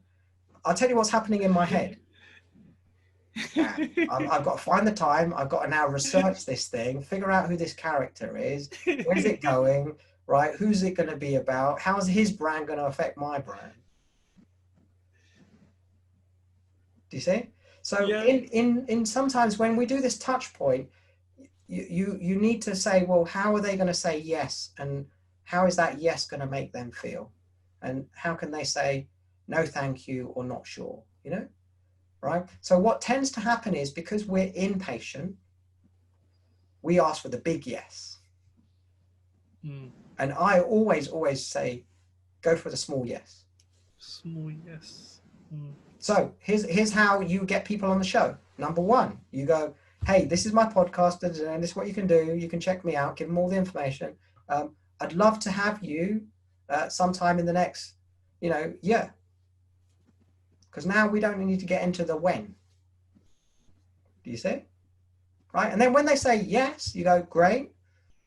I'll tell you what's happening in my head. Yeah, I've got to find the time. I've got to now research this thing, figure out who this character is, where's it going, right? Who's it going to be about? How's his brand going to affect my brand? Do you see? So Yeah. in sometimes when we do this touch point, you need to say, well, how are they going to say yes, and how is that yes going to make them feel, and how can they say no thank you or not sure, right? So what tends to happen is, because we're impatient, we ask for the big yes. And I always say, go for the small yes. Small yes. So here's how you get people on the show. Number one, you go, hey, this is my podcast, and this is what you can do. You can check me out, give them all the information. I'd love to have you sometime in the next, year. Because now we don't need to get into the when. Do you see? Right? And then when they say yes, you go, great.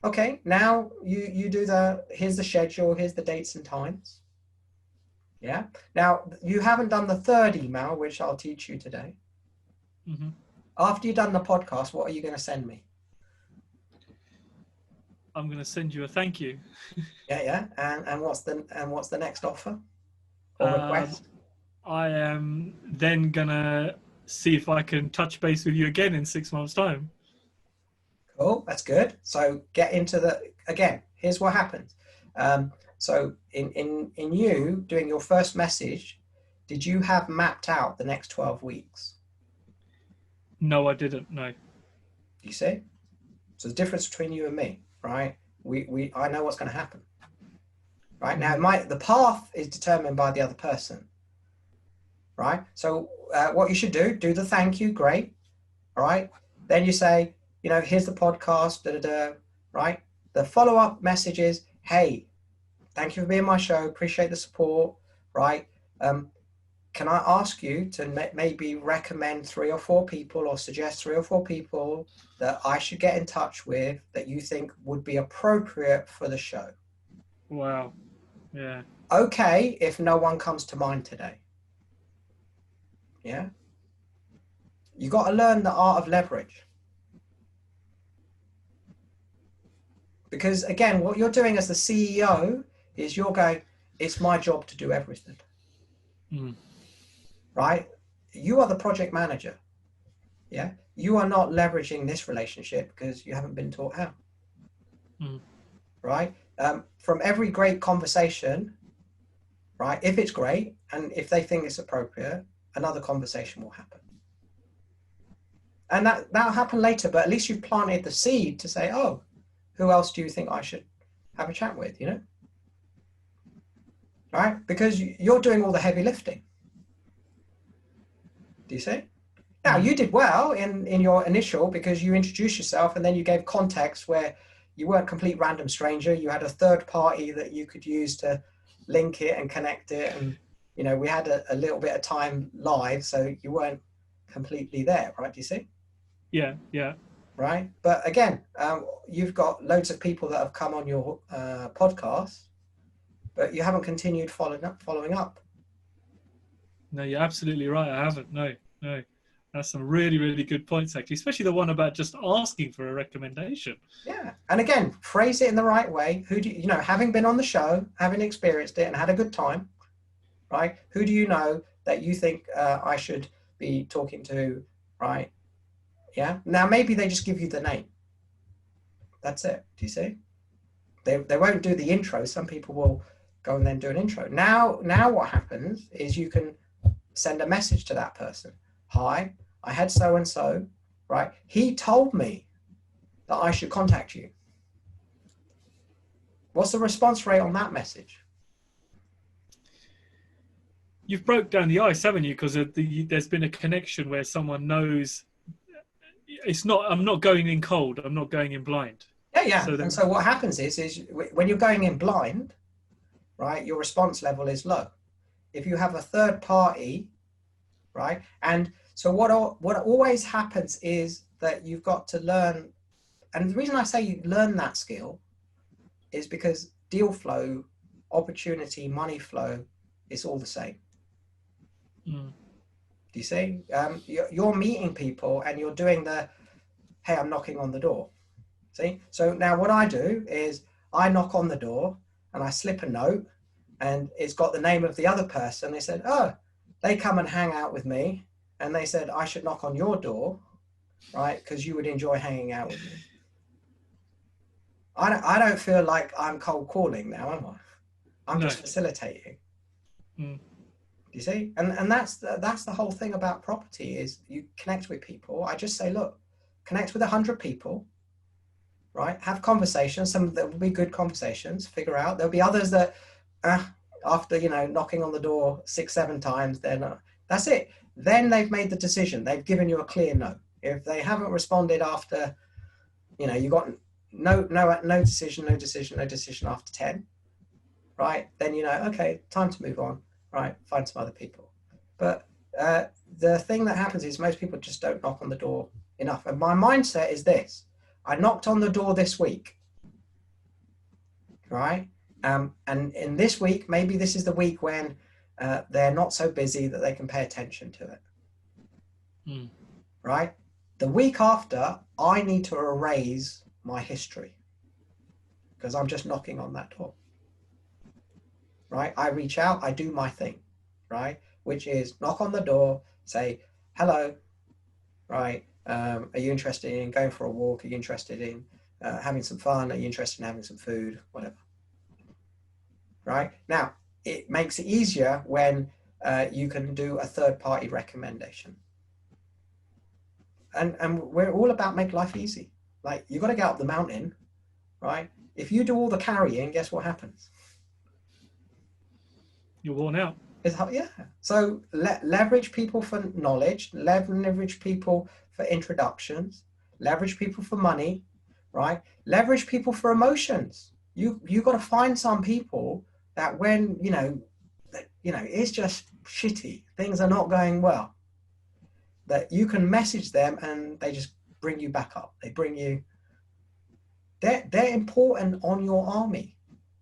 Okay, now you do here's the schedule, here's the dates and times. Yeah. Now, you haven't done the third email, which I'll teach you today. Mm-hmm. After you've done the podcast, what are you going to send me? I'm going to send you a thank you. Yeah. And what's the next offer or request? I am then going to see if I can touch base with you again in 6 months' time. Cool. That's good. So get into again, here's what happens. So in you doing your first message, did you have mapped out the next 12 weeks? No, I didn't. No. You see? So the difference between you and me, right? I know what's going to happen. Right? Now, the path is determined by the other person. Right? So what you should do the thank you, great. All right? Then you say, here's the podcast, right? The follow-up message is, hey, thank you for being on my show. Appreciate the support, right? Can I ask you to maybe recommend 3 or 4 people, or suggest 3 or 4 people that I should get in touch with that you think would be appropriate for the show? Wow. Yeah. Okay, if no one comes to mind today. Yeah. You got to learn the art of leverage. Because again, what you're doing as the CEO is you're going, it's my job to do everything. Right? You are the project manager. Yeah. You are not leveraging this relationship because you haven't been taught how. Right? From every great conversation, right? If it's great and if they think it's appropriate, another conversation will happen. And that'll happen later, but at least you've planted the seed to say, oh, who else do you think I should have a chat with, Right? Because you're doing all the heavy lifting. Do you see? Now, you did well in your initial, because you introduced yourself and then you gave context where you weren't a complete random stranger. You had a third party that you could use to link it and connect it. And, we had a little bit of time live, so you weren't completely there, right? Do you see? Yeah. Right. But again, you've got loads of people that have come on your podcast, but you haven't continued following up. No, you're absolutely right. I haven't. No. That's some really, really good points, actually, especially the one about just asking for a recommendation. Yeah. And again, phrase it in the right way. Who do you know, having been on the show, having experienced it and had a good time, right? Who do you know that you think I should be talking to, right? Yeah. Now, maybe they just give you the name. That's it. Do you see? They won't do the intro. Some people will go and then do an intro. Now what happens is you can send a message to that person. Hi, I had so-and-so, right? He told me that I should contact you. What's the response rate on that message? You've broke down the ice, haven't you? Because there's been a connection where someone knows I'm not going in cold. I'm not going in blind. Yeah. So what happens is when you're going in blind, right, your response level is low. If you have a third party, right, and so what always happens is that you've got to learn, and the reason I say you learn that skill is because deal flow, opportunity, money flow, is all the same. Do you see? You're meeting people and you're doing hey, I'm knocking on the door. See? So now what I do is I knock on the door and I slip a note and it's got the name of the other person. They said, oh, they come and hang out with me and they said I should knock on your door, right, because you would enjoy hanging out with me. I don't feel like I'm cold calling now, am I? I'm No. just facilitating. Mm. You see, and that's the whole thing about property is you connect with people. I just say, look, connect with 100 people, right? Have conversations. Some that will be good conversations. Figure out there'll be others that after knocking on the door 6-7 times, then that's it. Then they've made the decision. They've given you a clear no. If they haven't responded after, you got no decision after 10, right? Then okay, time to move on. Right, find some other people. But the thing that happens is most people just don't knock on the door enough. And my mindset is this: I knocked on the door this week, right? And in this week, maybe this is the week when they're not so busy that they can pay attention to it. Mm. Right? The week after, I need to erase my history because I'm just knocking on that door. Right? I reach out, I do my thing, right? Which is knock on the door, say, hello, right? Are you interested in going for a walk? Are you interested in having some fun? Are you interested in having some food? Whatever. Right? Now, it makes it easier when you can do a third-party recommendation. And we're all about make life easy. Like, you got to get up the mountain, right? If you do all the carrying, guess what happens? You're worn out. Yeah. So leverage people for knowledge, leverage people for introductions, leverage people for money, right? Leverage people for emotions. You got to find some people that when it's just shitty, things are not going well, that you can message them and they just bring you back up. They bring you. They're important on your army.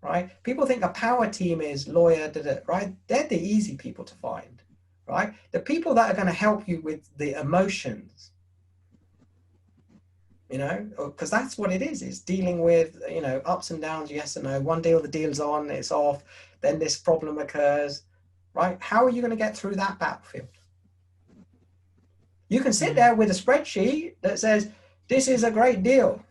Right? People think a power team is lawyer, right? They're the easy people to find, right? The people that are going to help you with the emotions, because that's what it is. It's dealing with, ups and downs, yes and no. One deal, the deal's on, it's off. Then this problem occurs, right? How are you going to get through that battlefield? You can sit there with a spreadsheet that says, this is a great deal,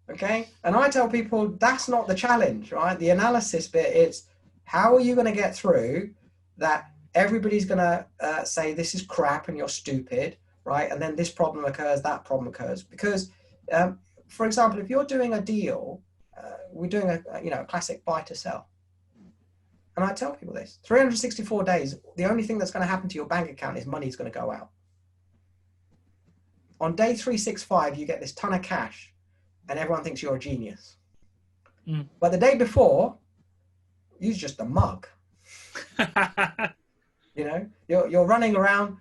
Okay, and I tell people that's not the challenge, right? The analysis bit, it's how are you going to get through that? Everybody's going to say this is crap and you're stupid, right? And then this problem occurs, that problem occurs. Because, for example, if you're doing a deal, we're doing a classic buy to sell. And I tell people this: 364 days, the only thing that's going to happen to your bank account is money's going to go out. On day 365, you get this ton of cash. And everyone thinks you're a genius. Mm. But the day before, you're just a mug. You're running around,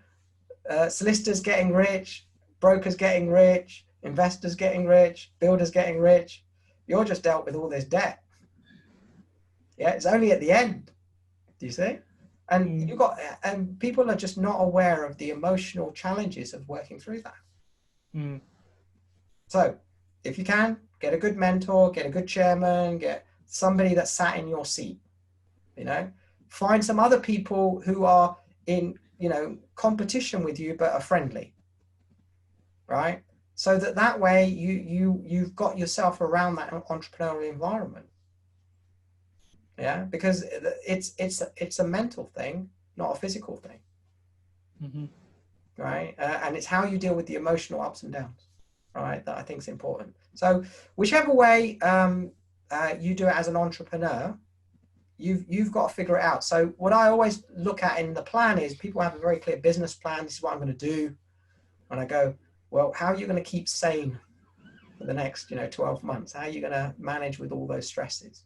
solicitors getting rich, brokers getting rich, investors getting rich, builders getting rich. You're just dealt with all this debt. Yeah, it's only at the end. Do you see? And and people are just not aware of the emotional challenges of working through that. Mm. So, if you can, get a good mentor, get a good chairman, get somebody that sat in your seat, find some other people who are in, competition with you, but are friendly, right? So that way you've got yourself around that entrepreneurial environment. Yeah, because it's a mental thing, not a physical thing. Mm-hmm. Right? And it's how you deal with the emotional ups and downs. Right, that I think is important. So whichever way you do it as an entrepreneur, you've got to figure it out. So what I always look at in the plan is people have a very clear business plan. This is what I'm going to do. And I go, well, how are you going to keep sane for the next 12 months? How are you going to manage with all those stresses?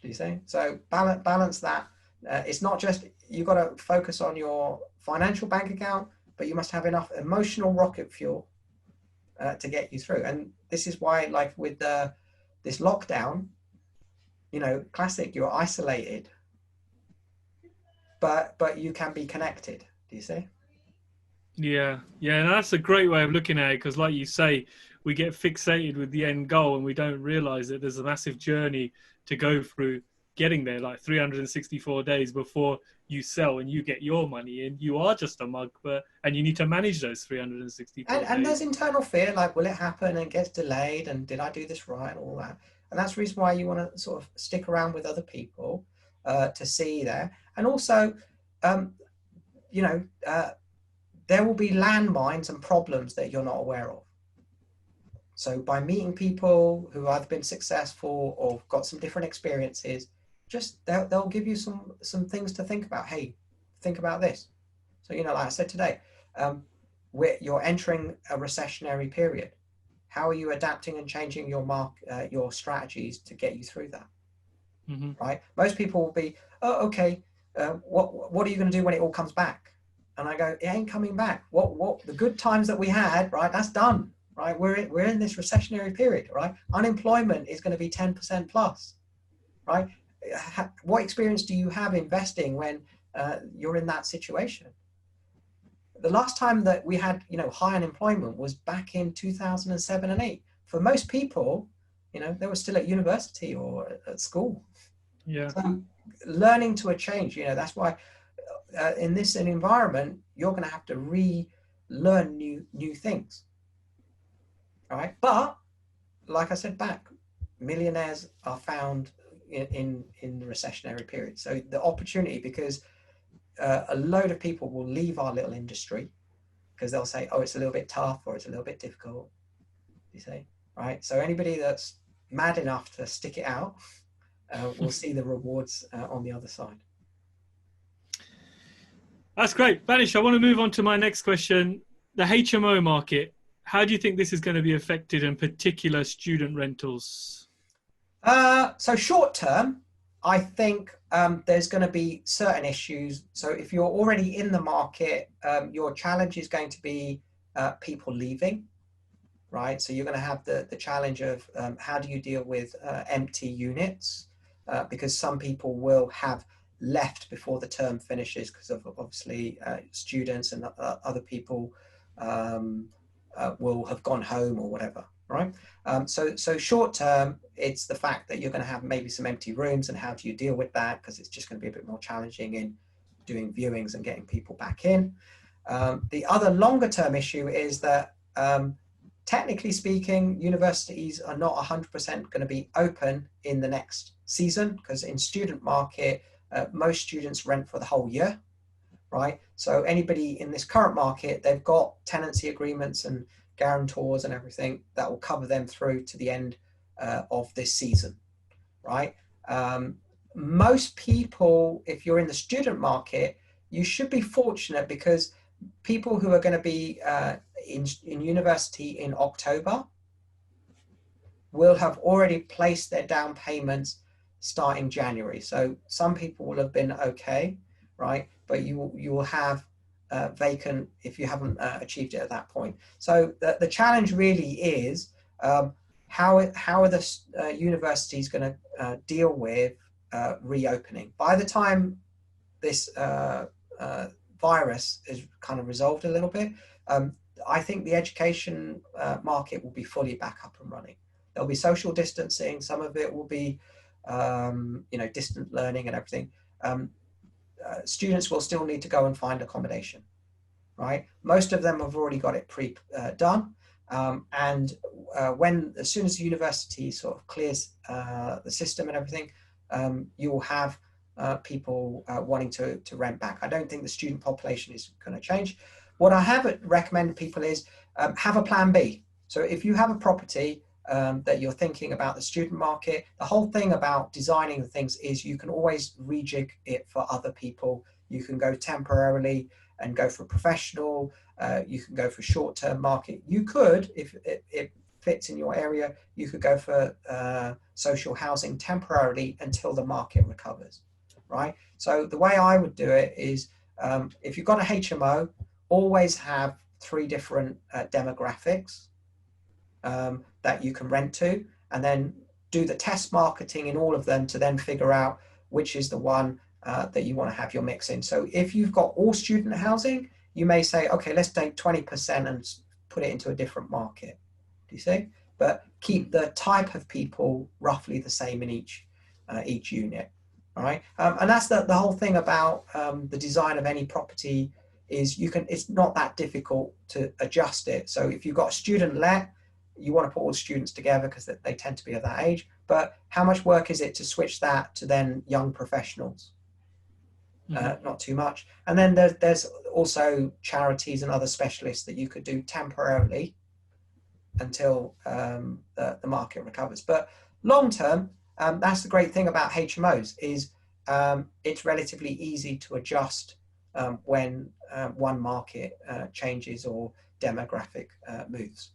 Do you see? So balance that. It's not just you've got to focus on your financial bank account, but you must have enough emotional rocket fuel to get you through. And this is why, like with this lockdown, classic, you're isolated, but you can be connected. Do you see? Yeah, and that's a great way of looking at it, because like you say, we get fixated with the end goal and we don't realize that there's a massive journey to go through getting there, like 364 days before you sell and you get your money in. You are just a mug, and you need to manage those 364 And days. there's internal fear, like, will it happen and it gets delayed, and did I do this right, and all that. And that's the reason why you want to sort of stick around with other people to see there. And also, um, you know, there will be landmines and problems that you're not aware of. So by meeting people who have been successful or got some different experiences, just they'll give you some things to think about. Hey, think about this. So, you know, like I said today, you're entering a recessionary period. How are you adapting and changing your strategies to get you through that? Mm-hmm. Right? Most people will be, oh, okay. What are you going to do when it all comes back? And I go, it ain't coming back. What the good times that we had, right? That's done. Right? We're in this recessionary period. Right? Unemployment is going to be 10% plus. Right? What experience do you have investing when you're in that situation? The last time that we had, you know, high unemployment was back in 2007 and 8. For most people, you know, they were still at university or at school. Yeah. So learning to a change, you know, that's why in this environment, you're going to have to relearn new things. All right. But like I said back, millionaires are found in the recessionary period. So the opportunity, because a load of people will leave our little industry because they'll say, oh, it's a little bit tough or it's a little bit difficult, you say, right? So anybody that's mad enough to stick it out will see the rewards on the other side. That's great. Vanish, I want to move on to my next question. The HMO market, how do you think this is going to be affected, in particular student rentals? So short term, I think there's going to be certain issues. So if you're already in the market, your challenge is going to be people leaving, right? So you're going to have the challenge of how do you deal with empty units, because some people will have left before the term finishes because of obviously students and other people will have gone home or whatever, right? So short term, it's the fact that you're going to have maybe some empty rooms, and how do you deal with that? Because it's just going to be a bit more challenging in doing viewings and getting people back in. The other longer term issue is that technically speaking, universities are not 100% going to be open in the next season, because in student market, most students rent for the whole year, right? So anybody in this current market, they've got tenancy agreements and guarantors and everything that will cover them through to the end of this season, right? Most people, if you're in the student market, you should be fortunate, because people who are going to be in university in October will have already placed their down payments starting January. So some people will have been okay, right? But you will have vacant if you haven't achieved it at that point. So the challenge really is how are the universities going to deal with reopening? By the time this virus is kind of resolved a little bit, I think the education market will be fully back up and running. There'll be social distancing. Some of it will be, distant learning and everything. Students will still need to go and find accommodation, right? Most of them have already got it done. And as soon as the university sort of clears the system and everything, you will have people wanting to rent back. I don't think the student population is going to change. What I have recommended people is have a plan B. So if you have a property that you're thinking about the student market, the whole thing about designing the things is you can always rejig it for other people. You can go temporarily and go for professional. You can go for short-term market. You could, if it fits in your area, you could go for social housing temporarily until the market recovers, right? So the way I would do it is if you've got a HMO, always have 3 different demographics that you can rent to, and then do the test marketing in all of them to then figure out which is the one that you want to have your mix in. So if you've got all student housing, you may say, okay, let's take 20% and put it into a different market. Do you see? But keep the type of people roughly the same in each unit. right? And that's the whole thing about the design of any property is it's not that difficult to adjust it. So if you've got a student let, you want to put all the students together because they tend to be of that age. But how much work is it to switch that to then young professionals? Not too much. And then there's also charities and other specialists that you could do temporarily until the market recovers. But long term, that's the great thing about HMOs is it's relatively easy to adjust when one market changes or demographic moves.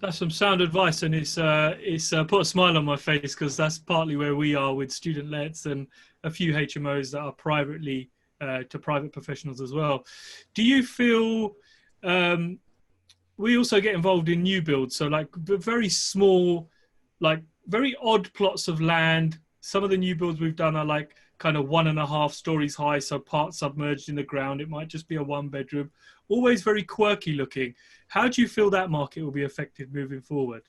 That's some sound advice, and it's put a smile on my face because that's partly where we are with student lets and a few HMOs that are privately to private professionals as well. Do you feel we also get involved in new builds? So like very small, like very odd plots of land. Some of the new builds we've done are like kind of 1.5 stories high, so part submerged in the ground. It might just be a 1-bedroom, always very quirky looking. How do you feel that market will be affected moving forward?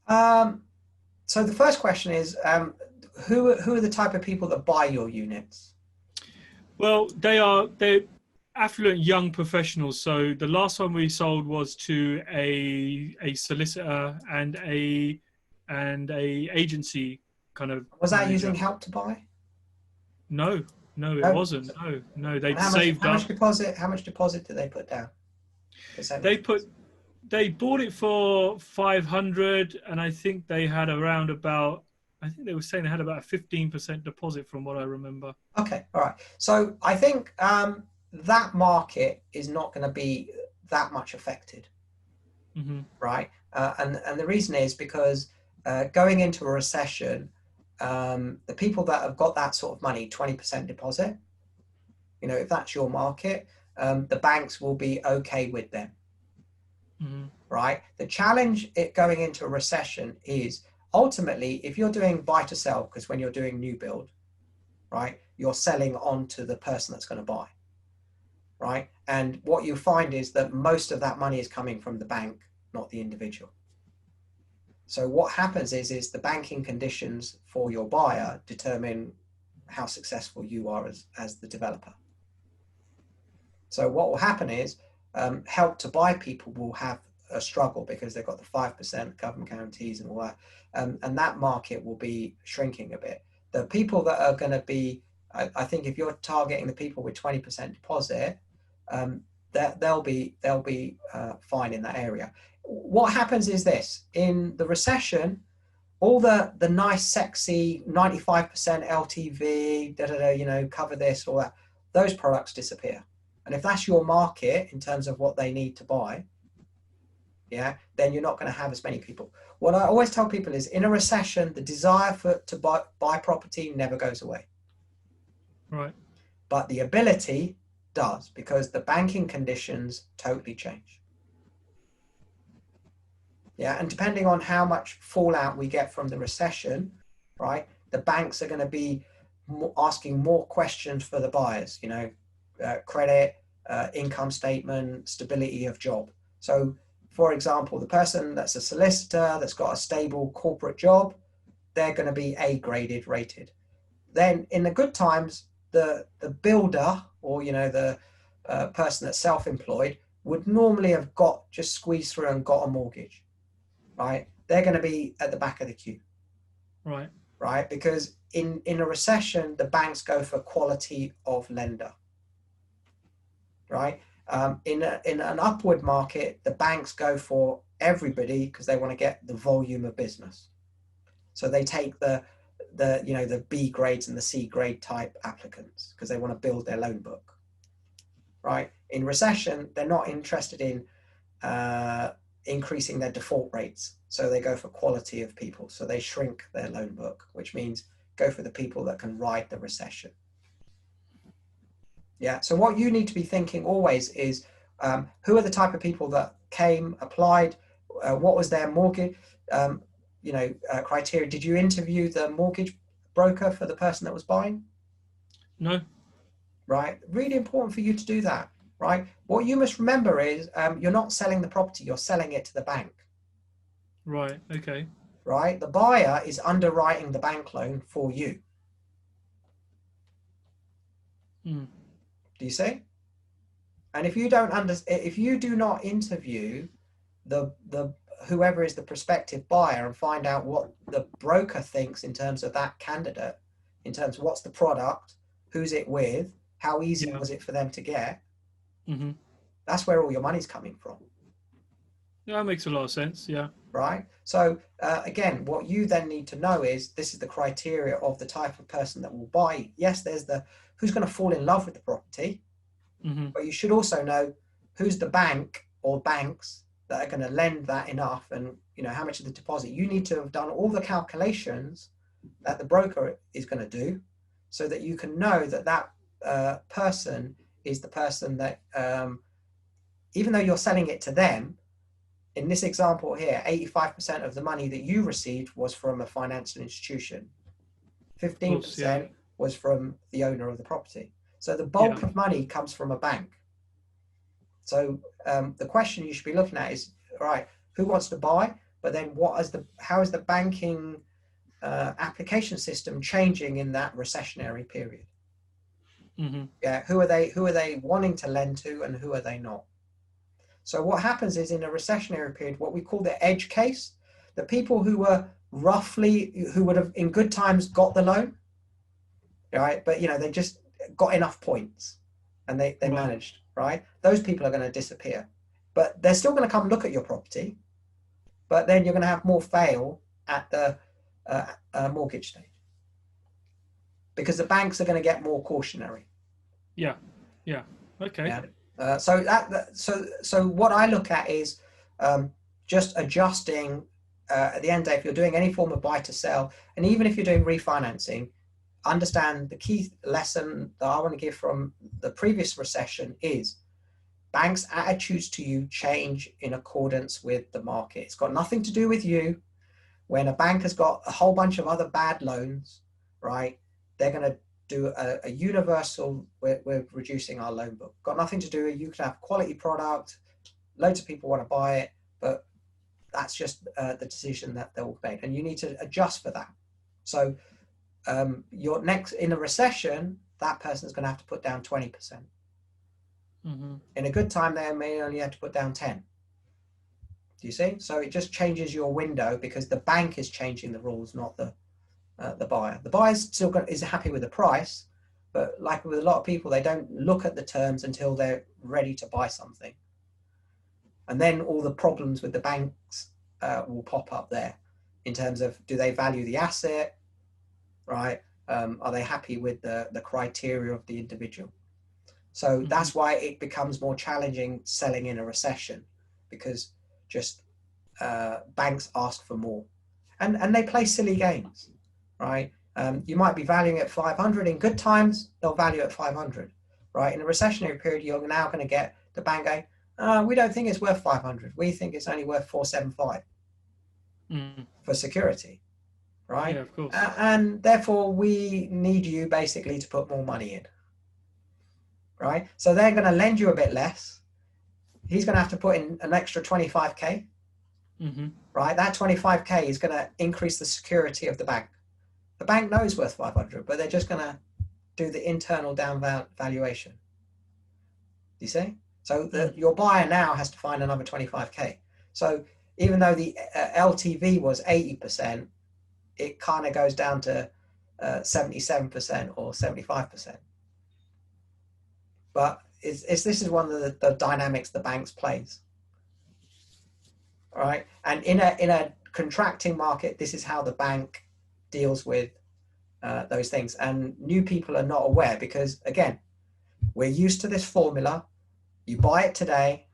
So the first question is, who are the type of people that buy your units? Well, they're affluent young professionals. So the last one we sold was to a solicitor and a agency kind of Was that manager. using Help to Buy? No, it No. wasn't. No, they'd And saved how up. much deposit? How much deposit did they put down? They bought it for 500, and I think they had around about. I think they were saying they had about a 15% deposit from what I remember. Okay, all right. So I think that market is not going to be that much affected, right? And the reason is because going into a recession, the people that have got that sort of money, 20% deposit, if that's your market, the banks will be okay with them, right? The challenge going into a recession is ultimately if you're doing buy to sell, because when you're doing new build, right, you're selling on to the person that's going to buy, right? And what you find is that most of that money is coming from the bank, not the individual. So what happens is the banking conditions for your buyer determine how successful you are as the developer. So what will happen is Help to Buy people will have a struggle because they've got the 5% government guarantees and all that, and that market will be shrinking a bit. The people that are going to be, I think, if you're targeting the people with 20% deposit, they'll be fine in that area. What happens is this: in the recession, all the nice, sexy 95% LTV, cover this, all that, those products disappear. And if that's your market in terms of what they need to buy, then you're not going to have as many people. What I always tell people is in a recession, the desire to buy property never goes away. Right. But the ability does, because the banking conditions totally change. And depending on how much fallout we get from the recession, right, the banks are going to be asking more questions for the buyers, credit, income statement, stability of job. So, for example, the person that's a solicitor that's got a stable corporate job, they're going to be A-graded rated. Then in the good times, the builder or, the person that's self-employed would normally have just squeezed through and got a mortgage, right? They're going to be at the back of the queue. Right? Because in a recession, the banks go for quality of lender, right? In an upward market, the banks go for everybody because they want to get the volume of business. So they take the B grades and the C grade type applicants because they want to build their loan book, right? In recession, they're not interested in increasing their default rates. So they go for quality of people. So they shrink their loan book, which means go for the people that can ride the recession. So what you need to be thinking always is who are the type of people that came, applied, what was their mortgage, criteria. Did you interview the mortgage broker for the person that was buying? No. Right. Really important for you to do that. Right. What you must remember is you're not selling the property, you're selling it to the bank. Right. Okay. right? The buyer is underwriting the bank loan for you. Mm. Do you see? And if you do not interview the whoever is the prospective buyer and find out what the broker thinks in terms of that candidate, in terms of what's the product, who's it with, how easy was it for them to get, Mm-hmm. that's where all your money's coming from. Yeah, that makes a lot of sense. Yeah. Right. So again, what you then need to know is this is the criteria of the type of person that will buy. Yes, there's the who's going to fall in love with the property, Mm-hmm. but you should also know who's the bank or banks that are going to lend that enough, and how much of the deposit. You need to have done all the calculations that the broker is going to do, so that you can know that that person is the person that, even though you're selling it to them. In this example here, 85% of the money that you received was from a financial institution. 15% was from the owner of the property. So the bulk of money comes from a bank. So the question you should be looking at is, all right, who wants to buy? But then how is the banking application system changing in that recessionary period? Mm-hmm. Yeah, who are they wanting to lend to, and who are they not? So what happens is, in a recessionary period, what we call the edge case, the people who would have in good times got the loan, right? But they just got enough points and they managed, right? Those people are going to disappear, but they're still going to come look at your property, but then you're going to have more fail at the mortgage stage because the banks are going to get more cautionary. Yeah. Okay. Yeah. So what I look at is just adjusting at the end of the day, if you're doing any form of buy to sell, and even if you're doing refinancing, understand the key lesson that I want to give from the previous recession is banks' attitudes to you change in accordance with the market. It's got nothing to do with you. When a bank has got a whole bunch of other bad loans, right, they're going to do a universal, we're reducing our loan book. Got nothing to do with you. Can have quality product, loads of people want to buy it, but that's just the decision that they'll make, and you need to adjust for that. So your next, in a recession, that person's going to have to put down 20%. Mm-hmm. In a good time, they may only have to put down 10. Do you see? So it just changes your window because the bank is changing the rules, not the buyer. The buyer still is happy with the price, but like with a lot of people, they don't look at the terms until they're ready to buy something. And then all the problems with the banks will pop up there in terms of, do they value the asset, right? Are they happy with the criteria of the individual? So that's why it becomes more challenging selling in a recession, because just banks ask for more. And they play silly games. Right? You might be valuing at 500 in good times, they'll value at 500, right? In a recessionary period, you're now going to get the bank going, we don't think it's worth 500. We think it's only worth 475 for security, right? Yeah, of course. And therefore, we need you basically to put more money in, right? So they're going to lend you a bit less. He's going to have to put in an extra 25K, right? That 25K is going to increase the security of the bank. The bank knows worth 500, but they're just going to do the internal down valuation. Do you see? So your buyer now has to find another 25K. So even though the LTV was 80%, it kind of goes down to 77% or 75%. But this is one of the dynamics the banks plays. All right, and in a contracting market, this is how the bank deals with those things, and new people are not aware because, again, we're used to this formula. You buy it today,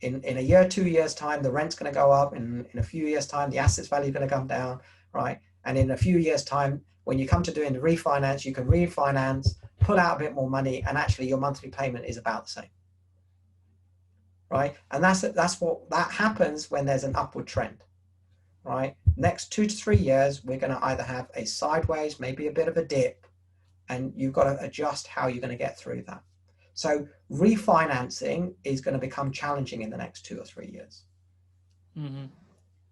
in a year, 2 years time, the rent's going to go up, in a few years time, the assets value is going to come down, right? And in a few years time, when you come to doing the refinance, you can refinance, pull out a bit more money, and actually your monthly payment is about the same, right? And that's what happens when there's an upward trend. Right, next 2 to 3 years, we're going to either have a sideways, maybe a bit of a dip, and you've got to adjust how you're going to get through that. So refinancing is going to become challenging in the next 2 or 3 years,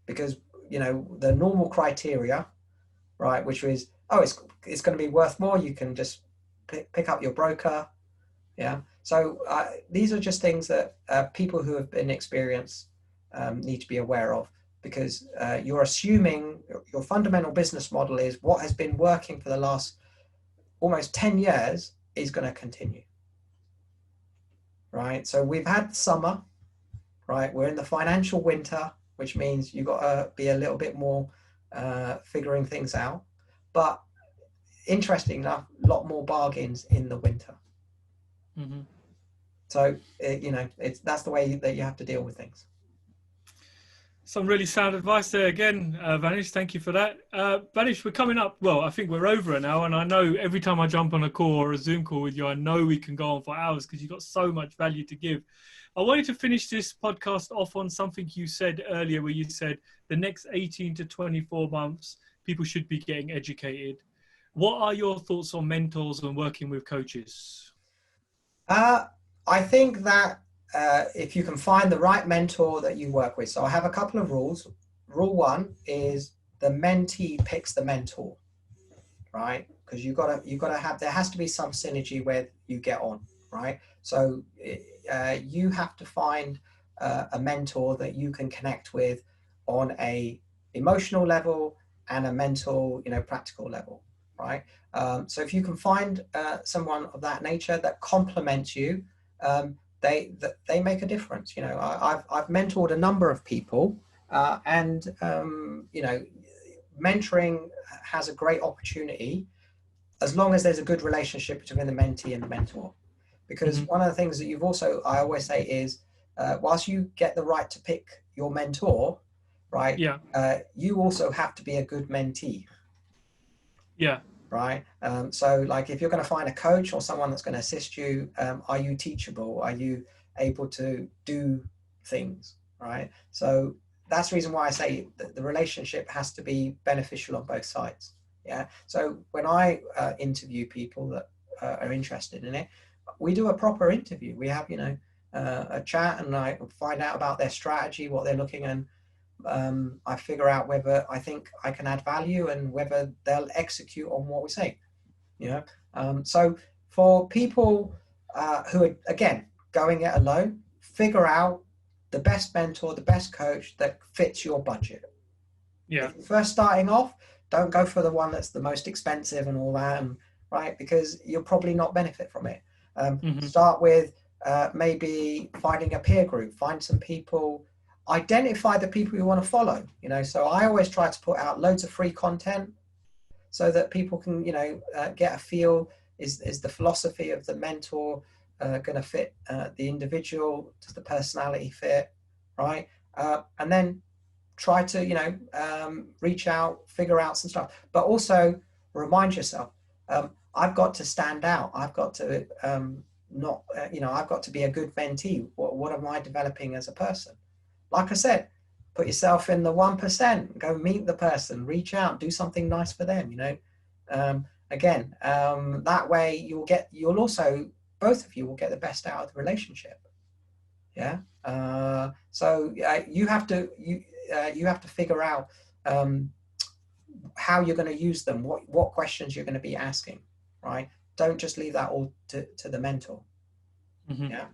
because the normal criteria, right, which is, oh, it's going to be worth more, you can just pick up your broker. Yeah. So these are just things that people who have been experienced need to be aware of, because you're assuming your fundamental business model is what has been working for the last almost 10 years is going to continue. Right. So we've had summer, right? We're in the financial winter, which means you've got to be a little bit more figuring things out. But interesting enough, a lot more bargains in the winter. Mm-hmm. So, that's the way that you have to deal with things. Some really sound advice there again, Vanish. Thank you for that. Vanish, we're coming up. Well, I think we're over an hour, and I know every time I jump on a call or a Zoom call with you, I know we can go on for hours because you've got so much value to give. I wanted to finish this podcast off on something you said earlier, where you said the next 18 to 24 months, people should be getting educated. What are your thoughts on mentors and working with coaches? I think that if you can find the right mentor that you work with. So I have a couple of rules. Rule one is the mentee picks the mentor, right? Because you've got to have, there has to be some synergy where you get on, right? So you have to find a mentor that you can connect with on a emotional level and a mental, practical level, right? So if you can find someone of that nature that complements you, they make a difference. I've mentored a number of people, and mentoring has a great opportunity as long as there's a good relationship between the mentee and the mentor. Because one of the things that I always say is, whilst you get the right to pick your mentor, right? Yeah. You also have to be a good mentee. Yeah. Right. So like if you're going to find a coach or someone that's going to assist you, are you teachable? Are you able to do things? Right. So that's the reason why I say that the relationship has to be beneficial on both sides. Yeah. So when I interview people that are interested in it, we do a proper interview. We have, a chat, and I find out about their strategy, what they're looking at. I figure out whether I think I can add value and whether they'll execute on what we say. So for people who are, again, going it alone, figure out the best mentor, the best coach that fits your budget. Yeah. If you're first starting off, don't go for the one that's the most expensive and all that, right? Because you'll probably not benefit from it. Start with maybe finding a peer group, find some people, identify the people you want to follow. So I always try to put out loads of free content so that people can, get a feel, is the philosophy of the mentor going to fit the individual? Does the personality fit? Right. And then try to, reach out, figure out some stuff, but also remind yourself, I've got to stand out. I've got to I've got to be a good mentee. What am I developing as a person? Like I said, put yourself in the 1%, go meet the person, reach out, do something nice for them, that way both of you will get the best out of the relationship. Yeah. So you have to figure out how you're going to use them, what questions you're going to be asking, right? Don't just leave that all to the mentor. Yeah.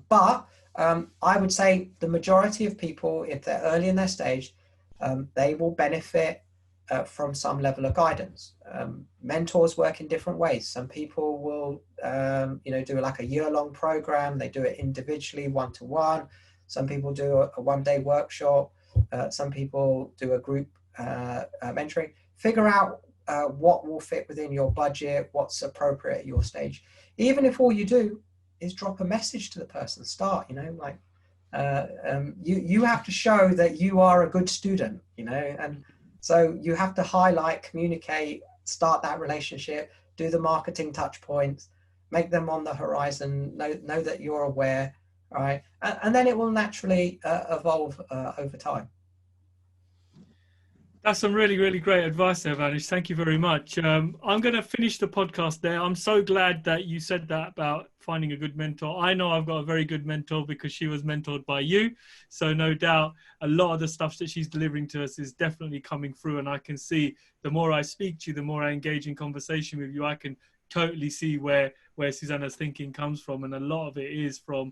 But I would say the majority of people, if they're early in their stage, they will benefit from some level of guidance. Mentors work in different ways. Some people will, do like a year-long program. They do it individually, one-to-one. Some people do a one-day workshop. Some people do a group mentoring. Figure out what will fit within your budget, what's appropriate at your stage. Even if all you do is drop a message to the person, you have to show that you are a good student, and so you have to highlight, communicate, start that relationship, do the marketing touch points, make them on the horizon, know that you're aware, right? And then it will naturally evolve over time. That's some really, really great advice there, Vanish. Thank you very much. I'm going to finish the podcast there. I'm so glad that you said that about finding a good mentor. I know I've got a very good mentor because she was mentored by you. So no doubt a lot of the stuff that she's delivering to us is definitely coming through. And I can see the more I speak to you, the more I engage in conversation with you, I can totally see where Susanna's thinking comes from. And a lot of it is from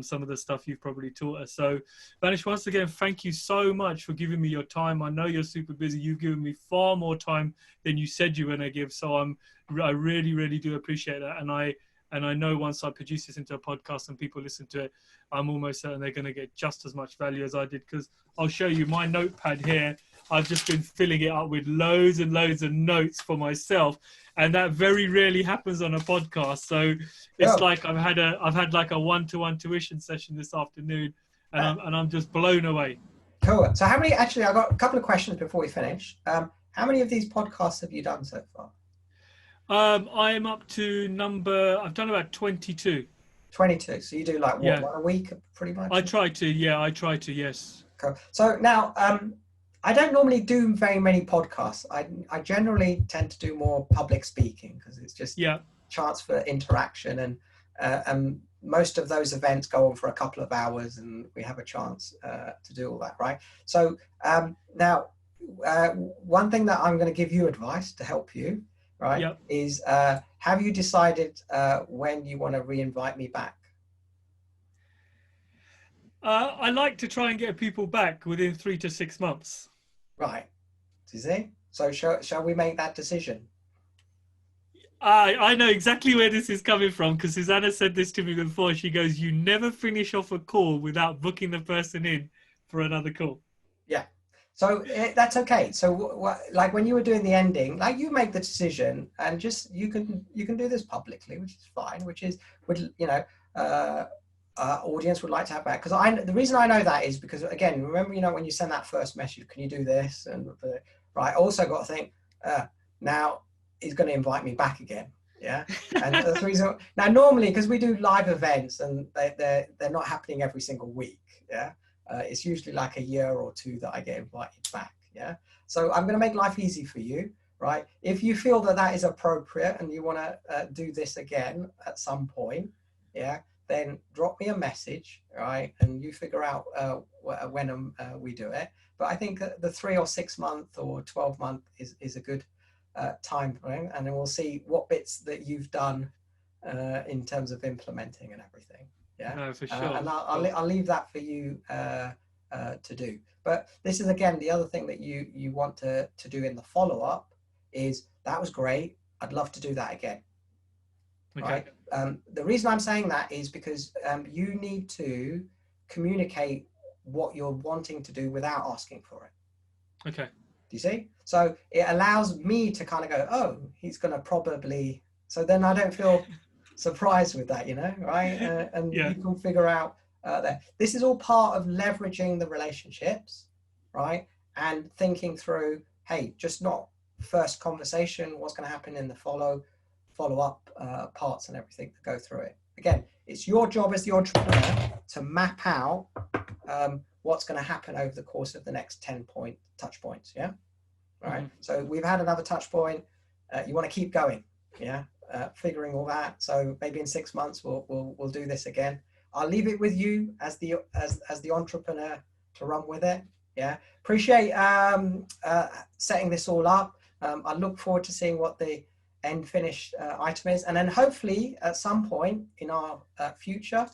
some of the stuff you've probably taught us. So Vanish, once again, thank you so much for giving me your time. I know you're super busy. You've given me far more time than you said you were going to give. So I really, really do appreciate that. And I know once I produce this into a podcast and people listen to it, I'm almost certain they're going to get just as much value as I did, because I'll show you my notepad here. I've just been filling it up with loads and loads of notes for myself. And that very rarely happens on a podcast. So it's like I've had like a one-to-one tuition session this afternoon, and I'm just blown away. Cool. So how many, actually, I've got a couple of questions before we finish. How many of these podcasts have you done so far? I am up to I've done about 22. 22. So you do like what, one a week pretty much? I try to, yes. Cool. So now, I don't normally do very many podcasts. I generally tend to do more public speaking because it's just chance for interaction, and most of those events go on for a couple of hours and we have a chance to do all that, right? So now, one thing that I'm going to give you advice to help you, right, is have you decided when you want to re-invite me back? I like to try and get people back within 3 to 6 months. Right. Do you see? So shall we make that decision? I know exactly where this is coming from, because Susanna said this to me before. She goes, you never finish off a call without booking the person in for another call. Yeah. So that's okay. So like when you were doing the ending, like you make the decision and just, you can do this publicly, which is fine, which is, audience would like to have back. Because the reason I know that is because, again, remember, when you send that first message, can you do this? And right, also got to think, now he's going to invite me back again. Yeah. And that's the reason. Now, normally, because we do live events and they're not happening every single week. Yeah. It's usually like a year or two that I get invited back. Yeah. So I'm going to make life easy for you. Right. If you feel that is appropriate and you want to do this again at some point, yeah, then drop me a message, right? And you figure out when we do it. But I think the 3 or 6 month or 12 month is a good time frame, and then we'll see what bits that you've done in terms of implementing and everything. Yeah, no, for sure. And I'll leave that for you to do. But this is, again, the other thing that you want to do in the follow up is, that was great. I'd love to do that again. Okay. Right. The reason I'm saying that is because you need to communicate what you're wanting to do without asking for it. Okay. Do you see? So it allows me to kind of go, oh, he's going to probably, so then I don't feel surprised with that, right? And you can figure out that this is all part of leveraging the relationships, right? And thinking through, hey, just not first conversation, what's going to happen in the follow-up parts and everything that go through it. Again, it's your job as the entrepreneur to map out what's going to happen over the course of the next 10 touch points. Yeah. All right. So we've had another touch point. You want to keep going. Yeah. Figuring all that. So maybe in 6 months we'll do this again. I'll leave it with you as the entrepreneur to run with it. Yeah. Appreciate setting this all up. I look forward to seeing what the end finished item is, and then hopefully at some point in our future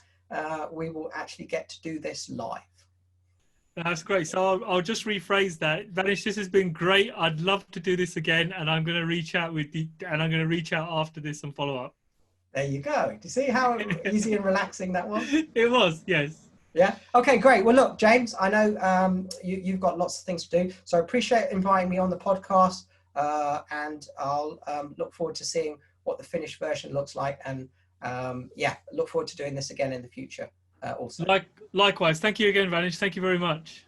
we will actually get to do this live. That's great. So I'll just rephrase that. Vanish, this has been great. I'd love to do this again, and I'm going to reach out after this and follow up. There you go. Do you see how easy and relaxing that was? It was, yes. Yeah. Okay, great. Well, look, James, I know you've got lots of things to do, so I appreciate inviting me on the podcast. And I'll look forward to seeing what the finished version looks like, and look forward to doing this again in the future also. Likewise. Thank you again, Vanish. Thank you very much.